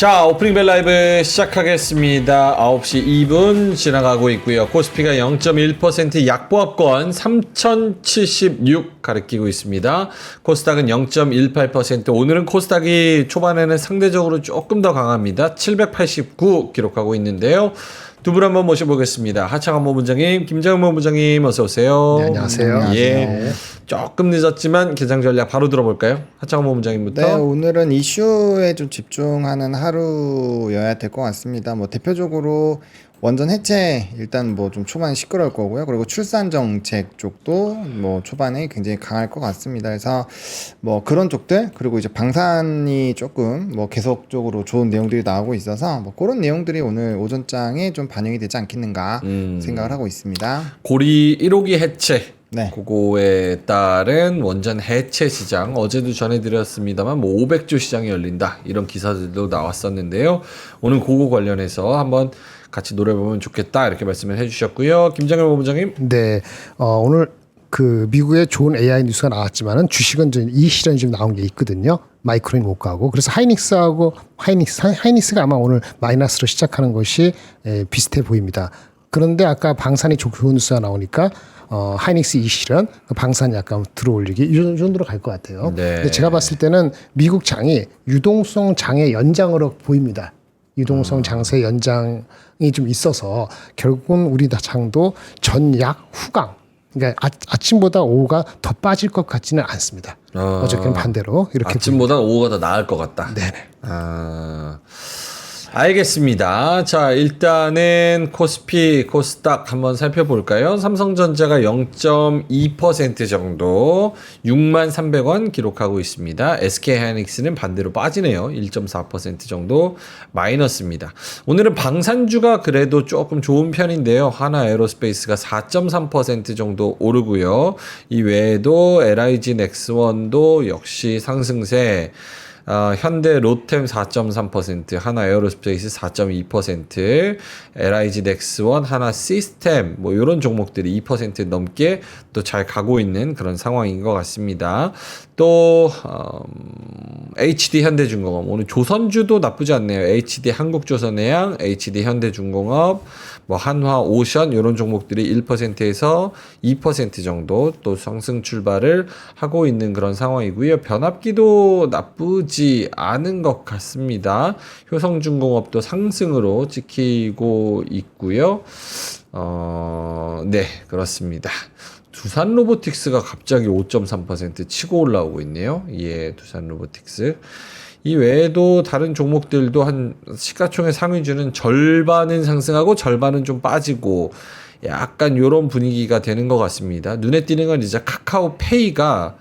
자, 오프닝 벨 라이브 시작하겠습니다. 9시 2분 지나가고 있고요. 코스피가 0.1% 약보합권 3076 가리키고 있습니다. 코스닥은 0.18%. 오늘은 코스닥이 초반에는 상대적으로 조금 더 강합니다. 789 기록하고 있는데요. 두 분 한번 모셔보겠습니다. 하창원 본부장님, 김정은 본부장님 어서 오세요. 네, 안녕하세요. 예, 조금 늦었지만 개장 전략 바로 들어볼까요? 하창원 본부장님부터. 네, 오늘은 이슈에 좀 집중하는 하루여야 될 것 같습니다. 뭐 대표적으로 원전 해체 일단 뭐 좀 초반에 시끄러울 거고요. 그리고 출산 정책 쪽도 뭐 초반에 굉장히 강할 것 같습니다. 그래서 뭐 그런 쪽들, 그리고 이제 방산이 조금 뭐 계속적으로 좋은 내용들이 나오고 있어서 뭐 그런 내용들이 오늘 오전장에 좀 반영이 되지 않겠는가 생각을 하고 있습니다. 고리 1호기 해체. 네. 그거에 따른 원전 해체 시장, 어제도 전해드렸습니다만 뭐 500조 시장이 열린다 이런 기사들도 나왔었는데요. 오늘 그거 관련해서 한번 같이 노려보면 좋겠다 이렇게 말씀을 해주셨고요. 김정일 본부장님. 네, 오늘 그 미국의 좋은 AI 뉴스가 나왔지만은 주식은 이 시련이 좀 나온 게 있거든요. 마이크론이 못 가고, 그래서 하이닉스가 아마 오늘 마이너스로 시작하는 것이 비슷해 보입니다. 그런데 아까 방산이 좋은 뉴스가 나오니까 하이닉스 이 실은 방산이 약간 들어올리기 이 정도로 갈 것 같아요. 네. 근데 제가 봤을 때는 미국 장이 유동성 장의 연장으로 보입니다. 유동성 장세 연장이 좀 있어서 결국은 우리 장도 전약 후강. 그러니까 아침보다 오후가 더 빠질 것 같지는 않습니다. 어저께는 반대로 이렇게 아침보다 오후가 더 나을 것 같다. 네네. 알겠습니다. 자, 일단은 코스피, 코스닥 한번 살펴볼까요? 삼성전자가 0.2% 정도 63,300원 기록하고 있습니다. SK하이닉스는 반대로 빠지네요. 1.4% 정도 마이너스입니다. 오늘은 방산주가 그래도 조금 좋은 편인데요. 하나에어로스페이스가 4.3% 정도 오르고요. 이 외에도 LIG 넥스원도 역시 상승세. 현대 로템 4.3%, 하나 에어로스페이스 4.2%, LIG 넥스원, 하나 시스템 뭐 이런 종목들이 2% 넘게 또 잘 가고 있는 그런 상황인 것 같습니다. 또 HD 현대중공업 오늘 조선주도 나쁘지 않네요. HD 한국조선해양, HD 현대중공업, 뭐 한화 오션 이런 종목들이 1%에서 2% 정도 또 상승 출발을 하고 있는 그런 상황이고요. 변압기도 나쁘지 않은 것 같습니다. 효성중공업도 상승으로 찍히고 있고요. 네, 그렇습니다. 두산 로보틱스가 갑자기 5.3% 치고 올라오고 있네요. 예, 두산 로보틱스. 이 외에도 다른 종목들도 한 시가총액 상위주는 절반은 상승하고 절반은 좀 빠지고 약간 요런 분위기가 되는 것 같습니다. 눈에 띄는 건 이제 카카오페이가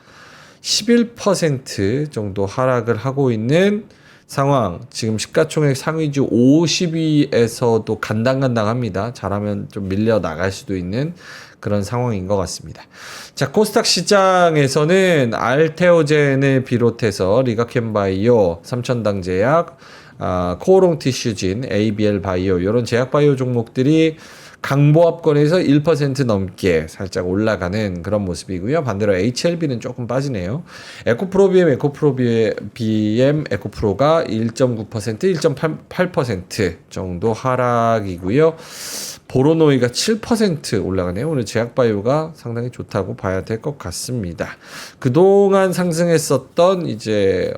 11% 정도 하락을 하고 있는 상황. 지금 시가총액 상위주 50위에서도 간당간당합니다. 잘하면 좀 밀려 나갈 수도 있는 그런 상황인 것 같습니다. 자, 코스닥 시장에서는 알테오젠을 비롯해서 리가켄바이오, 삼천당제약, 코오롱티슈진, ABL 바이오 이런 제약바이오 종목들이 강보합권에서 1% 넘게 살짝 올라가는 그런 모습이고요. 반대로 HLB는 조금 빠지네요. 에코프로비엠, 에코프로가 1.9%, 1.8% 정도 하락이고요. 보로노이가 7% 올라가네요. 오늘 제약바이오가 상당히 좋다고 봐야 될 것 같습니다. 그동안 상승했었던 이제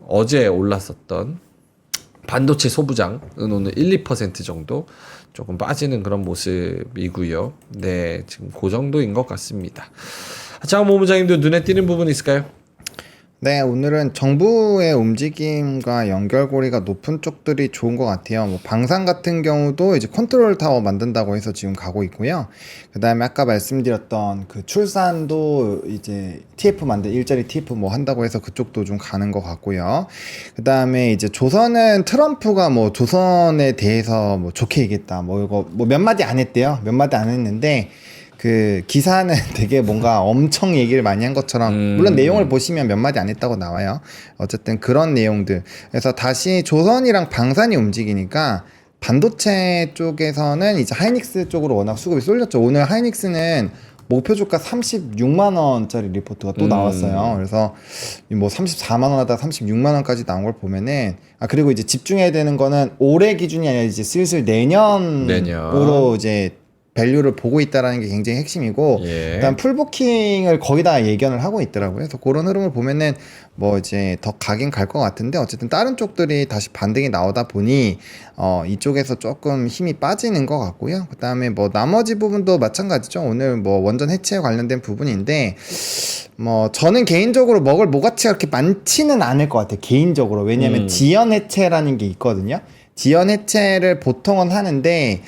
어제 올랐었던 반도체 소부장은 오늘 1, 2% 정도 조금 빠지는 그런 모습이고요. 네, 지금 그 정도인 것 같습니다. 하창원 본부장님도 눈에 띄는 부분 있을까요? 네, 오늘은 정부의 움직임과 연결고리가 높은 쪽들이 좋은 것 같아요. 뭐 방산 같은 경우도 이제 컨트롤 타워 만든다고 해서 지금 가고 있고요. 그 다음에 아까 말씀드렸던 그 출산도 이제 TF 일자리 TF 뭐 한다고 해서 그쪽도 좀 가는 것 같고요. 그 다음에 이제 조선은 트럼프가 뭐 조선에 대해서 뭐 좋게 얘기했다. 뭐 이거 뭐 몇 마디 안 했대요. 몇 마디 안 했는데 그 기사는 되게 뭔가 엄청 얘기를 많이 한 것처럼 물론 내용을 보시면 몇 마디 안 했다고 나와요. 어쨌든 그런 내용들. 그래서 다시 조선이랑 방산이 움직이니까 반도체 쪽에서는 이제 하이닉스 쪽으로 워낙 수급이 쏠렸죠. 오늘 하이닉스는 목표 주가 36만 원짜리 리포트가 또 나왔어요. 그래서 뭐 34만 원 하다가 36만 원까지 나온 걸 보면은 그리고 이제 집중해야 되는 거는 올해 기준이 아니라 이제 슬슬 내년으로 이제 밸류를 보고 있다라는 게 굉장히 핵심이고 일단 풀부킹을 거의 다 예견을 하고 있더라고요. 그래서 그런 흐름을 보면은 뭐 이제 더 가긴 갈 것 같은데 어쨌든 다른 쪽들이 다시 반등이 나오다 보니 이쪽에서 조금 힘이 빠지는 것 같고요. 그 다음에 뭐 나머지 부분도 마찬가지죠. 오늘 뭐 원전 해체에 관련된 부분인데 뭐 저는 개인적으로 먹을 뭐가치가 그렇게 많지는 않을 것 같아요. 개인적으로. 왜냐하면 지연 해체라는 게 있거든요. 지연 해체를 보통은 하는데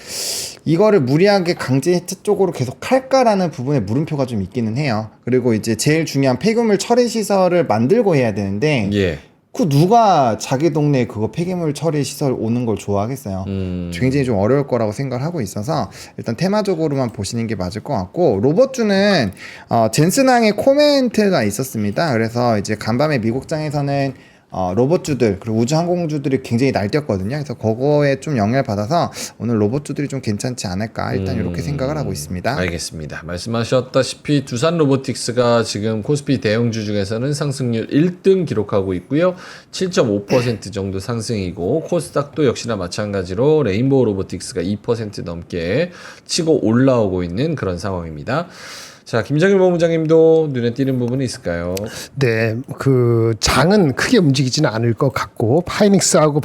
이거를 무리하게 강제 해체 쪽으로 계속 할까라는 부분에 물음표가 좀 있기는 해요. 그리고 이제 제일 중요한 폐기물 처리 시설을 만들고 해야 되는데 그 누가 자기 동네에 그거 폐기물 처리 시설 오는 걸 좋아하겠어요. 굉장히 좀 어려울 거라고 생각을 하고 있어서 일단 테마적으로만 보시는 게 맞을 것 같고 로버주는 젠슨항의 코멘트가 있었습니다. 그래서 이제 간밤에 미국장에서는 로봇주들 그리고 우주항공주들이 굉장히 날뛰었거든요. 그래서 그거에 좀 영향을 받아서 오늘 로봇주들이 좀 괜찮지 않을까 일단 이렇게 생각을 하고 있습니다. 알겠습니다. 말씀하셨다시피 두산 로보틱스가 지금 코스피 대형주 중에서는 상승률 1등 기록하고 있고요. 7.5% 정도 상승이고 코스닥도 역시나 마찬가지로 레인보우 로보틱스가 2% 넘게 치고 올라오고 있는 그런 상황입니다. 자, 김정일 본부장님도 눈에 띄는 부분이 있을까요? 네, 그 장은 크게 움직이지는 않을 것 같고 하이닉스하고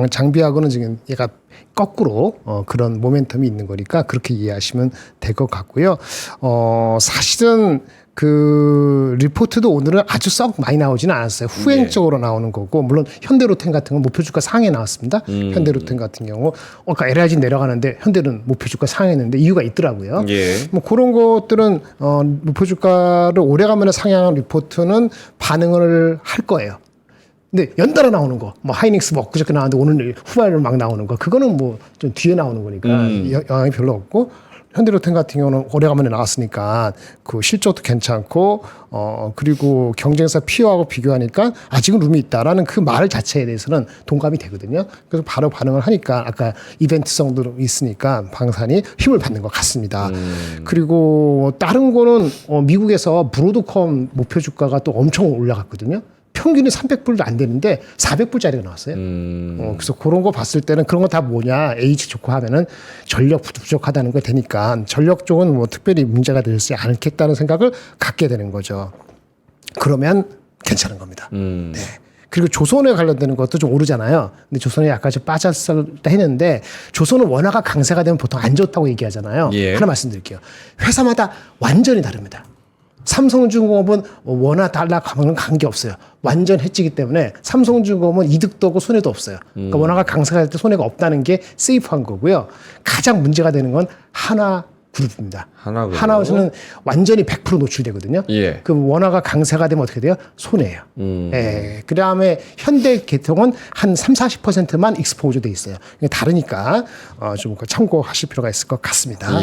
장비하고는 지금 얘가 거꾸로 그런 모멘텀이 있는 거니까 그렇게 이해하시면 될 것 같고요. 사실은 그 리포트도 오늘은 아주 썩 많이 나오지는 않았어요. 후행적으로 나오는 거고 물론 현대로템 같은 건 목표주가 상에 나왔습니다. 현대로템 같은 경우 그러니까 LIG 내려가는데 현대는 목표주가 상했는데 이유가 있더라고요. 뭐 그런 것들은 목표주가를 오래간만에 상향한 리포트는 반응을 할 거예요. 근데 연달아 나오는 거, 뭐 하이닉스 뭐 엊그저께 나왔는데 오늘 후발로 막 나오는 거, 그거는 뭐 좀 뒤에 나오는 거니까 영향이 별로 없고 현대로템 같은 경우는 오래간만에 나왔으니까 그 실적도 괜찮고 그리고 경쟁사 피어하고 비교하니까 아직은 룸이 있다라는 그 말 자체에 대해서는 동감이 되거든요. 그래서 바로 반응을 하니까 아까 이벤트성도 있으니까 방산이 힘을 받는 것 같습니다. 그리고 다른 거는 미국에서 브로드컴 목표 주가가 또 엄청 올라갔거든요. 평균이 300불도 안 되는데 400불짜리가 나왔어요. 그래서 그런 거 봤을 때는 그런 거 다 뭐냐 H 좋고 하면은 전력 부족하다는 거 되니까 전력 쪽은 뭐 특별히 문제가 되지 않겠다는 생각을 갖게 되는 거죠. 그러면 괜찮은 겁니다. 네. 그리고 조선에 관련되는 것도 좀 오르잖아요. 근데 조선에 약간 좀 빠졌을 때 했는데 조선은 원화가 강세가 되면 보통 안 좋다고 얘기하잖아요. 하나 말씀드릴게요. 회사마다 완전히 다릅니다. 삼성중공업은 원화 달러 가면 관계없어요. 완전 해지기 때문에 삼성중공업은 이득도 없고 손해도 없어요. 그러니까 원화가 강세가 될 때 손해가 없다는 게 세이프한 거고요. 가장 문제가 되는 건 하나그룹입니다. 하나그룹은 완전히 100% 노출되거든요. 그 원화가 강세가 되면 어떻게 돼요? 손해예요. 그 다음에 현대계통은 한 30-40%만 익스포저 돼 있어요. 다르니까 좀 참고하실 필요가 있을 것 같습니다.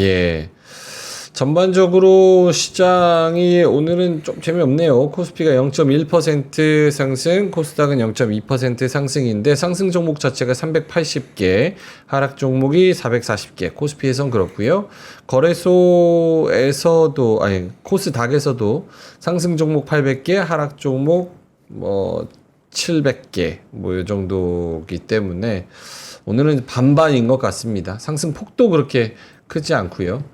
전반적으로 시장이 오늘은 좀 재미없네요. 코스피가 0.1% 상승, 코스닥은 0.2% 상승인데 상승 종목 자체가 380개, 하락 종목이 440개, 코스피에선 그렇고요. 거래소에서도 코스닥에서도 상승 종목 800개, 하락 종목 뭐 700개 뭐 이 정도이기 때문에 오늘은 반반인 것 같습니다. 상승 폭도 그렇게 크지 않고요.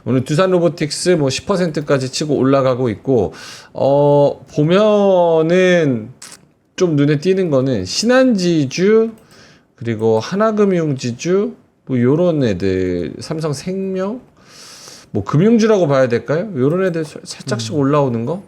오늘 두산 로보틱스 뭐 10%까지 치고 올라가고 있고, 보면은 좀 눈에 띄는 거는 신한지주, 그리고 하나금융지주, 뭐 요런 애들, 삼성생명, 뭐 금융주라고 봐야 될까요? 요런 애들 살짝씩 올라오는 거?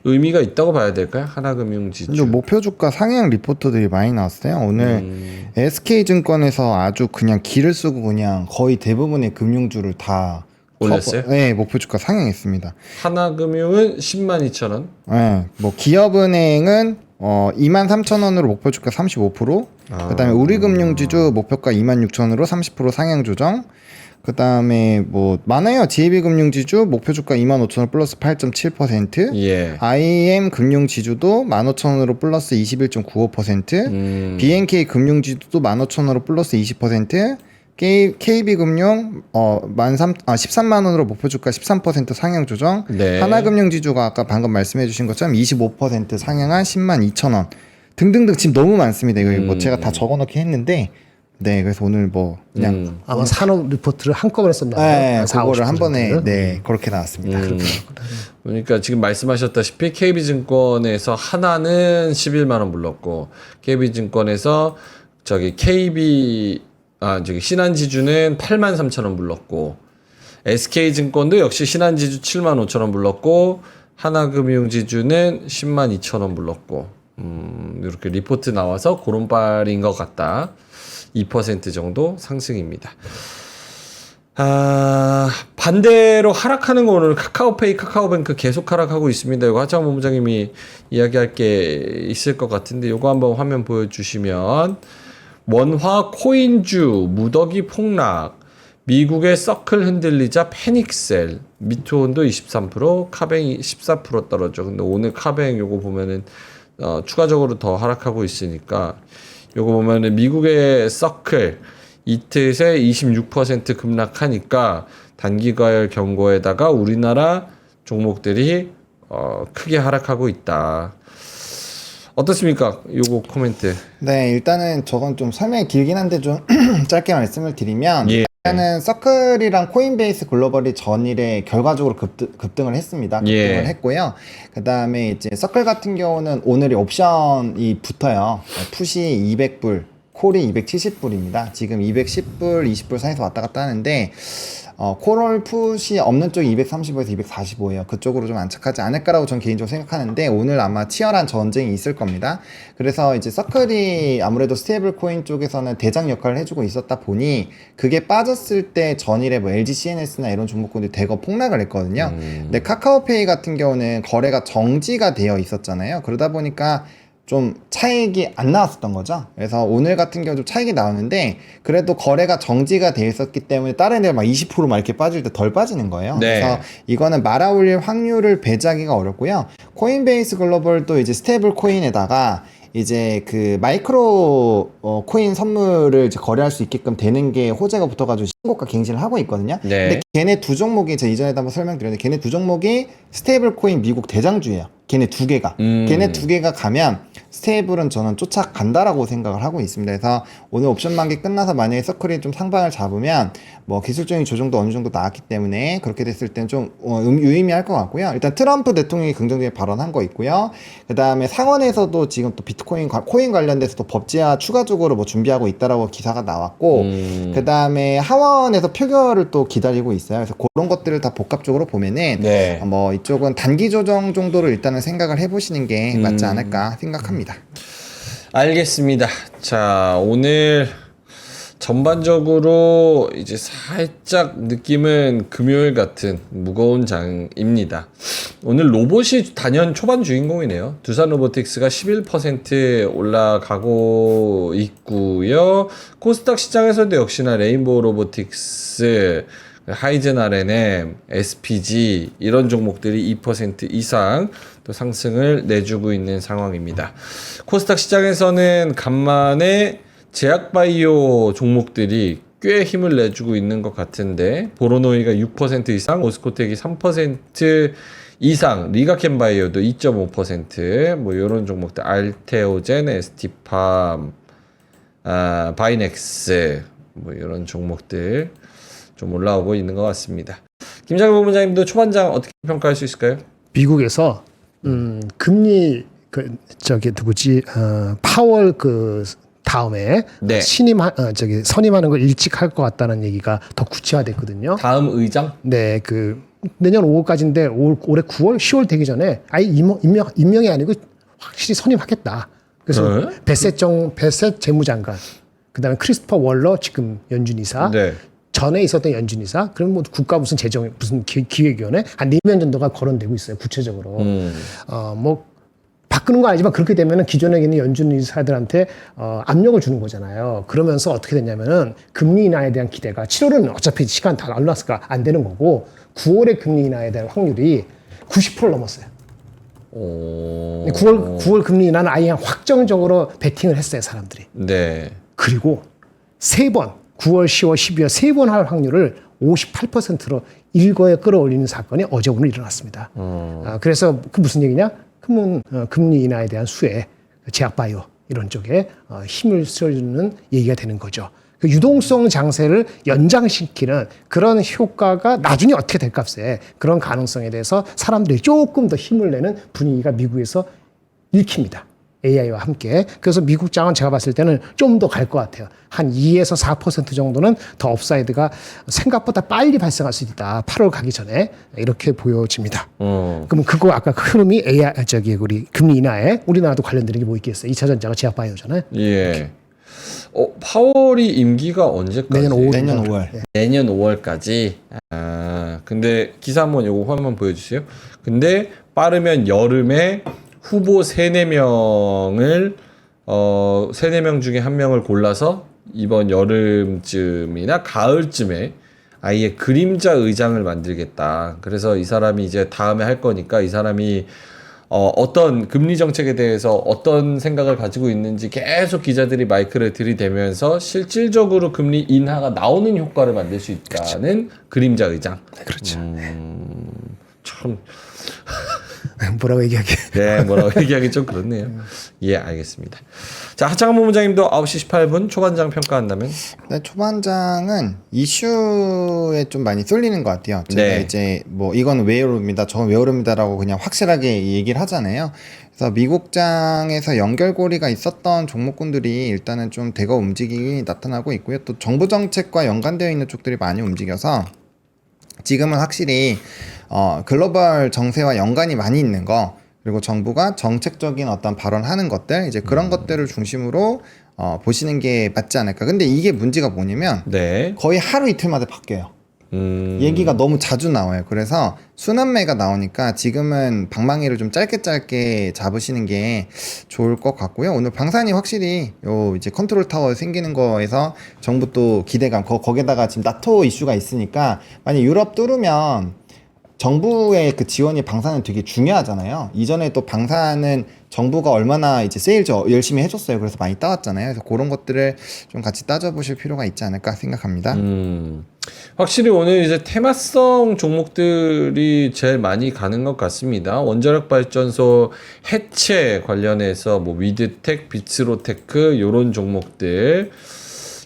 의미가 있다고 봐야 될까요? 하나금융지주. 목표 주가 상향 리포트들이 많이 나왔어요. 오늘 SK증권에서 아주 그냥 기를 쓰고 그냥 거의 대부분의 금융주를 다 올렸어요? 네, 목표 주가 상향했습니다. 하나금융은 102,000원. 네, 뭐 기업은행은 23,000원으로 목표 주가 35%. 그다음에 우리금융지주 목표가 26,000원으로 30% 상향 조정. 그 다음에 뭐 많아요. JB금융지주 목표주가 25,000원 플러스 8.7%. IM 금융지주도 15,000원으로 플러스 21.95%. BNK 금융지주도 15,000원으로 플러스 20%. KB금융 13만 원으로 목표 주가 13% 상향 조정. 네. 하나금융지주가 아까 방금 말씀해 주신 것처럼 25% 상향한 10만 2천 원. 등등등 지금 너무 많습니다. 이거 뭐 제가 다 적어 놓긴 했는데 네, 그래서 오늘 뭐 그냥 아마 산업 리포트를 한꺼번에 썼나 봐요. 네, 한 4, 그거를 한 번에 50%를. 네, 그렇게 나왔습니다. 그러니까 지금 말씀하셨다시피 KB증권에서 하나는 11만 원 불렀고 KB증권에서 저기 신한지주는 8만 3천 원 불렀고 SK증권도 역시 신한지주 7만 5천 원 불렀고 하나금융지주는 10만 2천 원 불렀고 이렇게 리포트 나와서 그런 빨인 것 같다. 2% 정도 상승입니다. 반대로 하락하는 거 오늘 카카오페이, 카카오뱅크 계속 하락하고 있습니다. 이거 하창 본부장님이 이야기할 게 있을 것 같은데 이거 한번 화면 보여주시면 원화 코인주 무더기 폭락, 미국의 서클 흔들리자 패닉셀, 미투온도 23%, 카뱅이 14% 떨어져. 근데 오늘 카뱅 요거 보면은 추가적으로 더 하락하고 있으니까 요거 보면은 미국의 서클 이틀새 26% 급락하니까 단기과열 경고에다가 우리나라 종목들이 크게 하락하고 있다. 어떻습니까? 요거 코멘트. 네, 일단은 저건 좀 설명이 길긴 한데 좀 짧게 말씀을 드리면 예. 일단은 서클이랑 코인베이스 글로벌이 전일에 결과적으로 급등을 했습니다. 급등을 예. 했고요. 그 다음에 이제 서클 같은 경우는 오늘이 옵션이 붙어요. 풋이 200불, 콜이 270불입니다. 지금 210불, 20불 사이에서 왔다 갔다 하는데 콜 풋이 없는 쪽이 235에서 245예요. 그쪽으로 좀 안착하지 않을까라고 전 개인적으로 생각하는데 오늘 아마 치열한 전쟁이 있을 겁니다. 그래서 이제 서클이 아무래도 스테이블 코인 쪽에서는 대장 역할을 해주고 있었다 보니 그게 빠졌을 때 전일에 뭐 LG CNS나 이런 종목군들이 대거 폭락을 했거든요. 근데 카카오페이 같은 경우는 거래가 정지가 되어 있었잖아요. 그러다 보니까 좀 차익이 안 나왔었던 거죠. 그래서 오늘 같은 경우 좀 차익이 나오는데 그래도 거래가 정지가 돼 있었기 때문에 다른 애가 막 20%막 이렇게 빠질 때 덜 빠지는 거예요. 네. 그래서 이거는 말아올릴 확률을 배제하기가 어렵고요. 코인베이스 글로벌도 이제 스테이블 코인에다가 이제 그 마이크로 코인 선물을 이제 거래할 수 있게끔 되는 게 호재가 붙어가지고 신고가 갱신을 하고 있거든요. 네. 근데 걔네 두 종목이 제가 이전에도 한번 설명드렸는데 걔네 두 종목이 스테이블 코인 미국 대장주예요. 걔네 두 개가. 걔네 두 개가 가면 스테이블은 저는 쫓아간다라고 생각을 하고 있습니다. 그래서 오늘 옵션 만기 끝나서 만약에 서클이 좀 상방을 잡으면 뭐 기술적인 조정도 어느 정도 나왔기 때문에 그렇게 됐을 때는 좀 유의미할 것 같고요. 일단 트럼프 대통령이 긍정적인 발언한 거 있고요. 그 다음에 상원에서도 지금 또 비트코인 코인 관련돼서 또 법제화 추가적으로 뭐 준비하고 있다라고 기사가 나왔고 그 다음에 하원에서 표결을 또 기다리고 있어요. 그래서 그런 것들을 다 복합적으로 보면은 네. 뭐 이쪽은 단기 조정 정도로 일단은 생각을 해보시는 게 맞지 않을까 생각합니다. 알겠습니다. 자, 오늘 전반적으로 이제 살짝 느낌은 금요일 같은 무거운 장입니다. 오늘 로봇이 단연 초반 주인공이네요. 두산 로보틱스가 11% 올라가고 있고요. 코스닥 시장에서도 역시나 레인보우 로보틱스, 하이젠 R&M, SPG 이런 종목들이 2% 이상 또 상승을 내주고 있는 상황입니다. 코스닥 시장에서는 간만에 제약바이오 종목들이 꽤 힘을 내주고 있는 것 같은데 보로노이가 6% 이상, 오스코텍이 3% 이상, 리가켄바이오도 2.5% 뭐 이런 종목들, 알테오젠, ST팜, 바이넥스 뭐 이런 종목들 좀 올라오고 있는 것 같습니다. 김장현 본부장님도 초반장 어떻게 평가할 수 있을까요? 미국에서 금리 파월 다음에 네. 선임하는 걸 일찍 할 것 같다는 얘기가 더 구체화됐거든요. 다음 의장? 네, 내년 5월까지인데 올해 9월, 10월 되기 전에 아예 임명이 아니고 확실히 선임하겠다. 그래서 베셋 재무장관, 그다음에 크리스토퍼 월러 지금 연준이사, 네. 전에 있었던 연준이사, 그럼 뭐 국가 무슨 기획위원회 한 4명 정도가 거론되고 있어요. 구체적으로. 뭐 바꾸는 건 아니지만 그렇게 되면은 기존에 있는 연준이사들한테 압력을 주는 거잖아요. 그러면서 어떻게 됐냐면은 금리 인하에 대한 기대가 7월은 어차피 시간 다 올랐으니까 안 되는 거고 9월에 금리 인하에 대한 확률이 90%를 넘었어요. 9월 금리 인하는 아예 확정적으로 베팅을 했어요, 사람들이. 네. 그리고 3번 9월, 10월, 12월 세 번 할 확률을 58%로 일거에 끌어올리는 사건이 어제 오늘 일어났습니다. 그래서 그 무슨 얘기냐? 그러면 금리 인하에 대한 수혜, 제약바이오 이런 쪽에 힘을 실어주는 얘기가 되는 거죠. 그 유동성 장세를 연장시키는 그런 효과가 나중에 어떻게 될 값에 그런 가능성에 대해서 사람들이 조금 더 힘을 내는 분위기가 미국에서 읽힙니다. AI와 함께. 그래서 미국 장은 제가 봤을 때는 좀 더 갈 것 같아요. 한 2에서 4% 정도는 더 업사이드가 생각보다 빨리 발생할 수 있다. 8월 가기 전에 이렇게 보여집니다. 그럼 그거 아까 그 흐름이 AI 우리 금리 인하에 우리나라도 관련되는 게 뭐 있겠어요? 2차 전자가 제약 바이오잖아요. 예. 파월이 임기가 언제까지? 내년 5월. 내년 5월. 내년 5월까지. 아, 근데 기사 한번 요거 화면 보여주세요. 근데 빠르면 여름에 후보 3-4명을 3-4명 중에 한 명을 골라서 이번 여름쯤이나 가을쯤에 아예 그림자 의장을 만들겠다. 그래서 이 사람이 이제 다음에 할 거니까 이 사람이 어떤 금리 정책에 대해서 어떤 생각을 가지고 있는지 계속 기자들이 마이크를 들이대면서 실질적으로 금리 인하가 나오는 효과를 만들 수 있다는 그림자 의장. 그렇죠. 참. 뭐라고 얘기하기. 네, 뭐라고 얘기하기 좀 그렇네요. 예, 알겠습니다. 자, 하창한 본부장님도 9시 18분 초반장 평가한다면? 네, 초반장은 이슈에 좀 많이 쏠리는 것 같아요. 제가 네. 이제 뭐 이건 왜 오릅니다, 저건 왜 오릅니다라고 그냥 확실하게 얘기를 하잖아요. 그래서 미국장에서 연결고리가 있었던 종목군들이 일단은 좀 대거 움직임이 나타나고 있고요. 또 정부 정책과 연관되어 있는 쪽들이 많이 움직여서 지금은 확실히 글로벌 정세와 연관이 많이 있는 거, 그리고 정부가 정책적인 어떤 발언하는 것들, 이제 그런 것들을 중심으로 보시는 게 맞지 않을까. 근데 이게 문제가 뭐냐면 네. 거의 하루 이틀마다 바뀌어요. 얘기가 너무 자주 나와요. 그래서 순환매가 나오니까 지금은 방망이를 좀 짧게 잡으시는 게 좋을 것 같고요. 오늘 방산이 확실히 요 이제 컨트롤 타워 생기는 거에서 정부 또 기대감, 거기에다가 지금 나토 이슈가 있으니까 만약 유럽 뚫으면 정부의 그 지원이 방산은 되게 중요하잖아요. 이전에 또 방산은 정부가 얼마나 이제 세일 열심히 해줬어요. 그래서 많이 따왔잖아요. 그래서 그런 것들을 좀 같이 따져보실 필요가 있지 않을까 생각합니다. 확실히 오늘 이제 테마성 종목들이 제일 많이 가는 것 같습니다. 원자력 발전소 해체 관련해서 뭐 위드텍, 비츠로테크 요런 종목들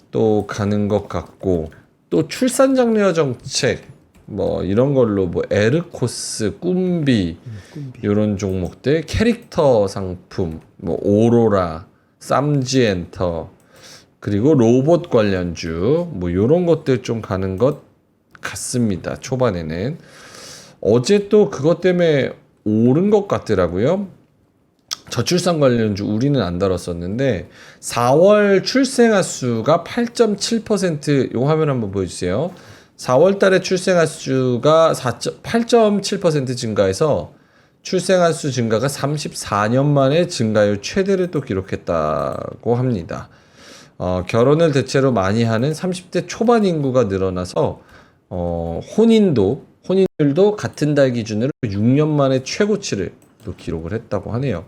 또 가는 것 같고, 또 출산 장려 정책 뭐 이런 걸로 뭐 에르코스, 꿈비 이런 종목들, 캐릭터 상품, 뭐 오로라, 쌈지엔터, 그리고 로봇 관련주 뭐 이런 것들 좀 가는 것 같습니다. 초반에는 어제 또 그것 때문에 오른 것 같더라고요. 저출산 관련주 우리는 안 다뤘었는데 4월 출생아 수가 8.7%, 요 화면 한번 보여주세요. 4월 달에 출생아 수가 8.7% 증가해서 출생아 수 증가가 34년 만에 증가율 최대를 또 기록했다고 합니다. 결혼을 대체로 많이 하는 30대 초반 인구가 늘어나서 혼인율도 같은 달 기준으로 6년 만에 최고치를 또 기록을 했다고 하네요.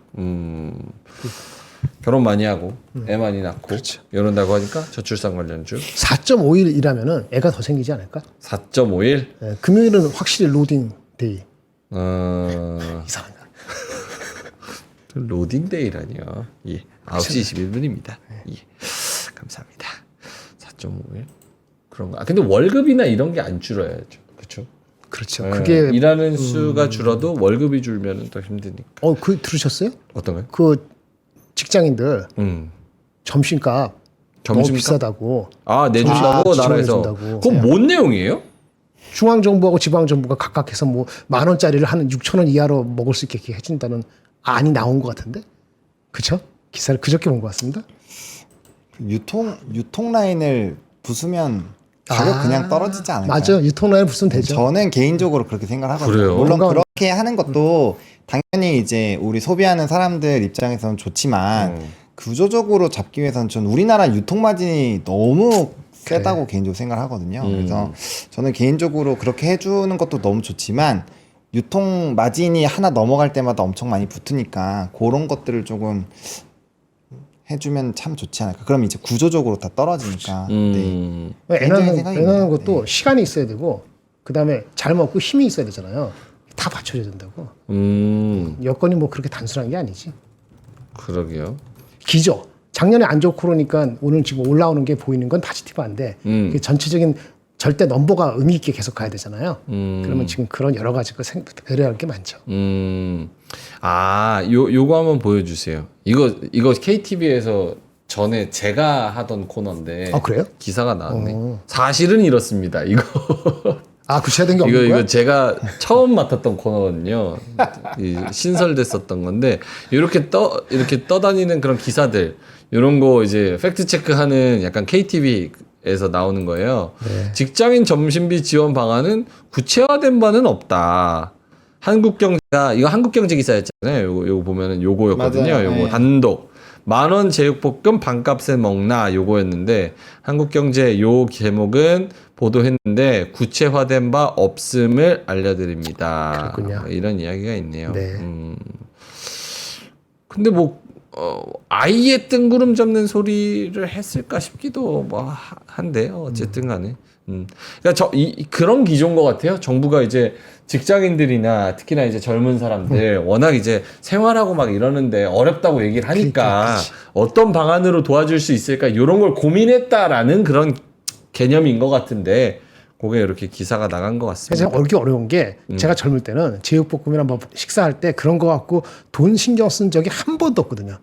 결혼 많이 하고 애 많이 낳고 그렇죠. 이런다고 하니까 저출산 관련주 4.5일이라면은 애가 더 생기지 않을까? 4.5일. 네, 금요일은 확실히 로딩 데이. 이상한가? 로딩데이라니요. 예. 9시 21분입니다. 예. 감사합니다. 4.5일. 그런가? 근데 월급이나 이런 게 안 줄어야죠. 그렇죠? 그렇죠. 예. 그게 일하는 수가 줄어도 월급이 줄면은 더 힘드니까. 그 들으셨어요? 어떤가요? 그 직장인들 점심값 너무 점심값? 비싸다고. 내준다고 나라에서. 지원해준다고. 그건 뭔 내용이에요? 중앙정부하고 지방정부가 각각 해서 뭐 10,000원짜리를 한 6,000원 이하로 먹을 수 있게 해준다는 안이 나온 것 같은데, 그쵸? 기사를 그저께 본 것 같습니다. 유통 라인을 부수면 가격 그냥 떨어지지 않을까요? 맞아요. 유통라인 부수면 되죠. 저는 개인적으로 그렇게 생각하거든요. 그래요? 물론 뭔가- 그렇게 하는 것도 당연히 이제 우리 소비하는 사람들 입장에서는 좋지만 구조적으로 잡기 위해서는 전 우리나라 유통 마진이 너무 세다고 개인적으로 생각하거든요. 그래서 저는 개인적으로 그렇게 해주는 것도 너무 좋지만 유통 마진이 하나 넘어갈 때마다 엄청 많이 붙으니까 그런 것들을 조금 해주면 참 좋지 않을까. 그럼 이제 구조적으로 다 떨어지니까. 네. 애나는 생각입니다. 것도 시간이 있어야 되고 그 다음에 잘 먹고 힘이 있어야 되잖아요. 다 받쳐줘야 된다고. 여건이 뭐 그렇게 단순한 게 아니지. 그러게요. 기저. 작년에 안 좋고 그러니까 오늘 지금 올라오는 게 보이는 건 파지티브한데 그 전체적인 절대 넘버가 의미 있게 계속 가야 되잖아요. 그러면 지금 그런 여러 가지 걸 배려할 게 많죠. 요거 한번 보여주세요. 이거 KTV에서 전에 제가 하던 코너인데. 아, 그래요? 기사가 나왔네. 사실은 이렇습니다. 이거. 아, 구체화된 게 없는 거야? 이거 제가 처음 맡았던 코너거든요. 신설됐었던 건데 이렇게 떠다니는 그런 기사들 이런 거 이제 팩트 체크하는 약간 KTV에서 나오는 거예요. 네. 직장인 점심비 지원 방안은 구체화된 바는 없다. 한국경제가 이거 한국경제 기사였잖아요. 요거 보면은 요거였거든요. 맞아요. 요거 네. 단독. 만원 제육볶음 반값에 먹나 요거였는데 한국경제 요 제목은 보도했는데 구체화된 바 없음을 알려드립니다. 그렇군요. 이런 이야기가 있네요. 네. 근데 뭐 아이의 뜬구름 잡는 소리를 했을까 싶기도 뭐 한데요. 어쨌든 간에. 그러니까 그런 기조인 것 같아요. 정부가 이제 직장인들이나 특히나 이제 젊은 사람들 워낙 이제 생활하고 막 이러는데 어렵다고 얘기를 하니까 어떤 방안으로 도와줄 수 있을까 이런 걸 고민했다라는 그런 개념인 것 같은데 그게 이렇게 기사가 나간 것 같습니다. 그래서 얼기 어려운 게 제가 젊을 때는 제육볶음이나 뭐 식사할 때 그런 거 갖고 돈 신경 쓴 적이 한 번도 없거든요.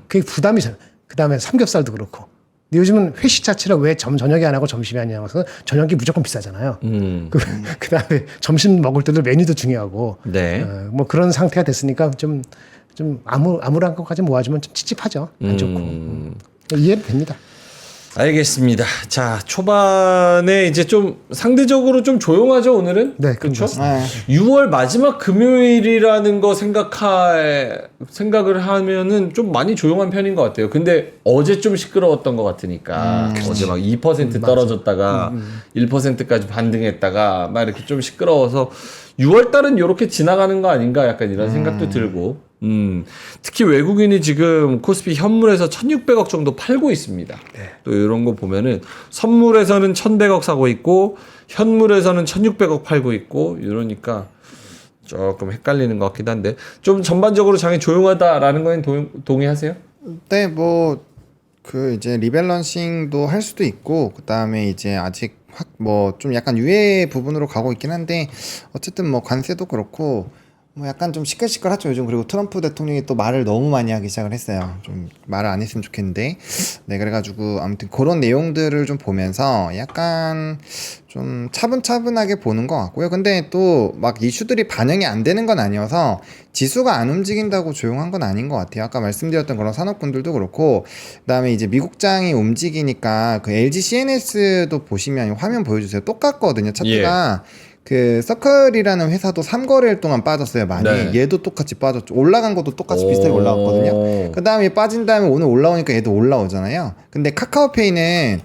그게 부담이잖아요. 그 다음에 삼겹살도 그렇고. 근데 요즘은 회식 자체를 왜 저녁에 안 하고 점심에 하냐고 해서 저녁이 무조건 비싸잖아요. 그 다음에 점심 먹을 때도 메뉴도 중요하고. 네. 뭐 그런 상태가 됐으니까 좀 아무런 것까지 모아주면 좀 찝찝하죠. 안 좋고. 이해는 됩니다. 알겠습니다. 자, 초반에 이제 좀 상대적으로 좀 조용하죠, 오늘은? 네, 그렇죠? 네. 6월 마지막 금요일이라는 거 생각을 하면은 좀 많이 조용한 편인 것 같아요. 근데 어제 좀 시끄러웠던 것 같으니까 어제 막 2% 떨어졌다가 1%까지 반등했다가 막 이렇게 좀 시끄러워서 6월 달은 이렇게 지나가는 거 아닌가 약간 이런 생각도 들고. 특히 외국인이 지금 코스피 현물에서 1,600억 정도 팔고 있습니다. 또 이런 거 보면은 선물에서는 1,100억 사고 있고 현물에서는 1,600억 팔고 있고 이러니까 조금 헷갈리는 것 같기도 한데 좀 전반적으로 장이 조용하다라는 건 동의하세요? 네, 뭐 그 이제 리밸런싱도 할 수도 있고 그다음에 이제 아직 확 뭐 좀 약간 유예 부분으로 가고 있긴 한데 어쨌든 뭐 관세도 그렇고 뭐 약간 좀 시끌시끌하죠 요즘. 그리고 트럼프 대통령이 또 말을 너무 많이 하기 시작을 했어요. 좀 말을 안 했으면 좋겠는데 네, 그래가지고 아무튼 그런 내용들을 좀 보면서 약간 좀 차분차분하게 보는 것 같고요. 근데 또 막 이슈들이 반영이 안 되는 건 아니어서 지수가 안 움직인다고 조용한 건 아닌 것 같아요. 아까 말씀드렸던 그런 산업군들도 그렇고 그다음에 이제 미국장이 움직이니까 그 LG CNS도 보시면 화면 보여주세요. 똑같거든요. 차트가. 그 서클이라는 회사도 3거래일 동안 빠졌어요 많이. 네. 얘도 똑같이 빠졌죠. 올라간 것도 똑같이 비슷하게 올라갔거든요. 그 다음에 빠진 다음에 오늘 올라오니까 얘도 올라오잖아요. 근데 카카오페이는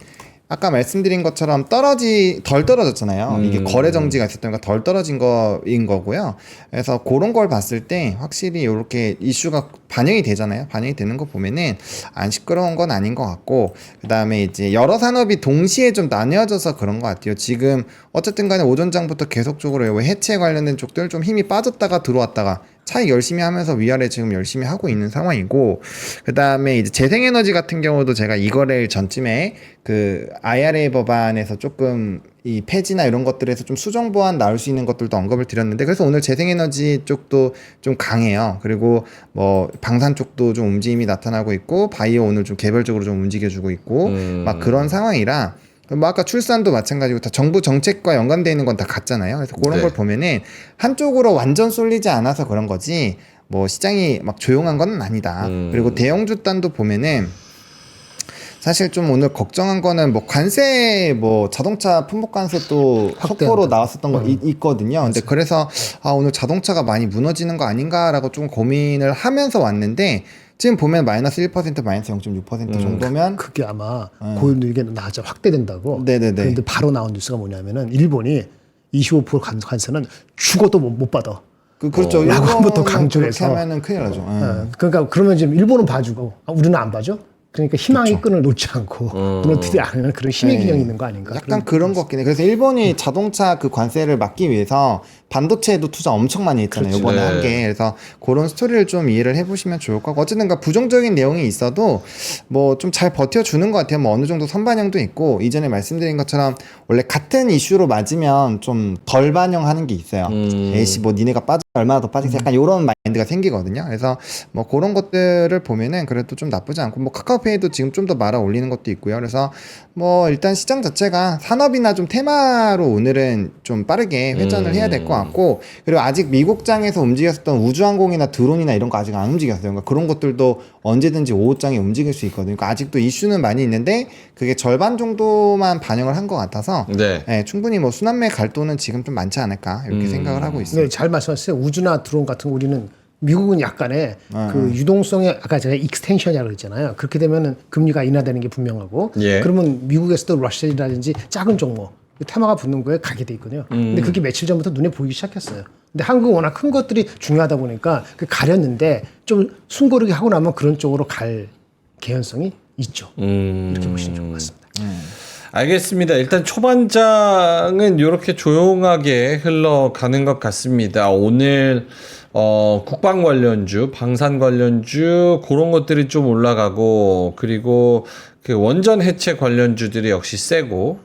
아까 말씀드린 것처럼 덜 떨어졌잖아요. 이게 거래 정지가 있었다니까 덜 떨어진 거인 거고요. 그래서 그런 걸 봤을 때 확실히 이렇게 이슈가 반영이 되잖아요. 반영이 되는 거 보면은 안 시끄러운 건 아닌 것 같고, 그 다음에 이제 여러 산업이 동시에 좀 나뉘어져서 그런 것 같아요. 지금 어쨌든 간에 오전장부터 계속적으로 해체 관련된 쪽들 좀 힘이 빠졌다가 들어왔다가 차익 열심히 하면서 위아래 지금 열심히 하고 있는 상황이고, 그 다음에 이제 재생에너지 같은 경우도 제가 이거를 전쯤에 그 IRA 법안에서 조금 이 폐지나 이런 것들에서 좀 수정 보완 나올 수 있는 것들도 언급을 드렸는데, 그래서 오늘 재생에너지 쪽도 좀 강해요. 그리고 뭐 방산 쪽도 좀 움직임이 나타나고 있고, 바이오 오늘 좀 개별적으로 좀 움직여주고 있고, 막 그런 상황이라. 뭐 아까 출산도 마찬가지고 다 정부 정책과 연관되어 있는 건 다 같잖아요. 그래서 그런 네. 걸 보면은 한쪽으로 완전 쏠리지 않아서 그런 거지 뭐 시장이 막 조용한 건 아니다. 그리고 대형주 단도 보면은 사실 좀 오늘 걱정한 거는 뭐 관세 뭐 자동차 품목 관세 또 속보로 나왔었던 거 있거든요. 근데 그래서 오늘 자동차가 많이 무너지는 거 아닌가라고 좀 고민을 하면서 왔는데, 지금 보면 마이너스 1% 마이너스 0.6% 정도면 그게 아마 고율 이게 낮아 확대된다고. 네네네. 그런데 바로 나온 뉴스가 뭐냐면은 일본이 25% 관세는 죽어도 못 받아. 그렇죠. 라고 한번 더 일본은 강조해서. 그렇게 하면은 큰일 나죠. 그러니까 그러면 지금 일본은 봐주고 우리는 안 봐줘? 그러니까 희망의 끈을 놓지 않고 무너뜨리지 않는 그런 힘의 균형이 있는 거 아닌가? 약간 그런 것 같긴 해. 그래서 일본이 자동차 그 관세를 막기 위해서 반도체에도 투자 엄청 많이 했잖아요. 그렇지. 이번에 네. 한 게. 그래서 그런 스토리를 좀 이해를 해보시면 좋을 것 같고 어쨌든가 부정적인 내용이 있어도 뭐 좀 잘 버텨주는 것 같아요. 뭐 어느 정도 선반영도 있고 이전에 말씀드린 것처럼 원래 같은 이슈로 맞으면 좀 덜 반영하는 게 있어요. 에이씨 뭐 니네가 빠져 얼마나 더 빠지겠어 약간 이런 마인드가 생기거든요. 그래서 뭐 그런 것들을 보면은 그래도 좀 나쁘지 않고 뭐 카카오페이도 지금 좀 더 말아 올리는 것도 있고요. 그래서 뭐 일단 시장 자체가 산업이나 좀 테마로 오늘은 좀 빠르게 회전을 해야 될 것 같고 그리고 아직 미국장에서 움직였었던 우주항공이나 드론이나 이런 거 아직 안 움직였어요. 그러니까 그런 것들도 언제든지 오후장에 움직일 수 있거든요. 그러니까 아직도 이슈는 많이 있는데 그게 절반 정도만 반영을 한 것 같아서 네. 네, 충분히 뭐 순환매 갈도는 지금 좀 많지 않을까 이렇게 생각을 하고 있습니다. 네, 잘 말씀하셨어요. 우주나 드론 같은 거 우리는 미국은 약간의 그 유동성의 아까 제가 익스텐션이라고 했잖아요. 그렇게 되면은 금리가 인하되는 게 분명하고 예. 그러면 미국에서도 러시아라든지 작은 종목 테마가 붙는 거에 가게 돼 있거든요. 근데 그게 며칠 전부터 눈에 보이기 시작했어요. 근데 한국은 워낙 큰 것들이 중요하다 보니까 그 가렸는데 좀 숨고르게 하고 나면 그런 쪽으로 갈 개연성이 있죠. 이렇게 보시면 좋을 것 같습니다. 알겠습니다. 일단 초반장은 이렇게 조용하게 흘러가는 것 같습니다. 오늘 국방 관련주, 방산 관련주 그런 것들이 좀 올라가고 그리고 그 원전 해체 관련주들이 역시 세고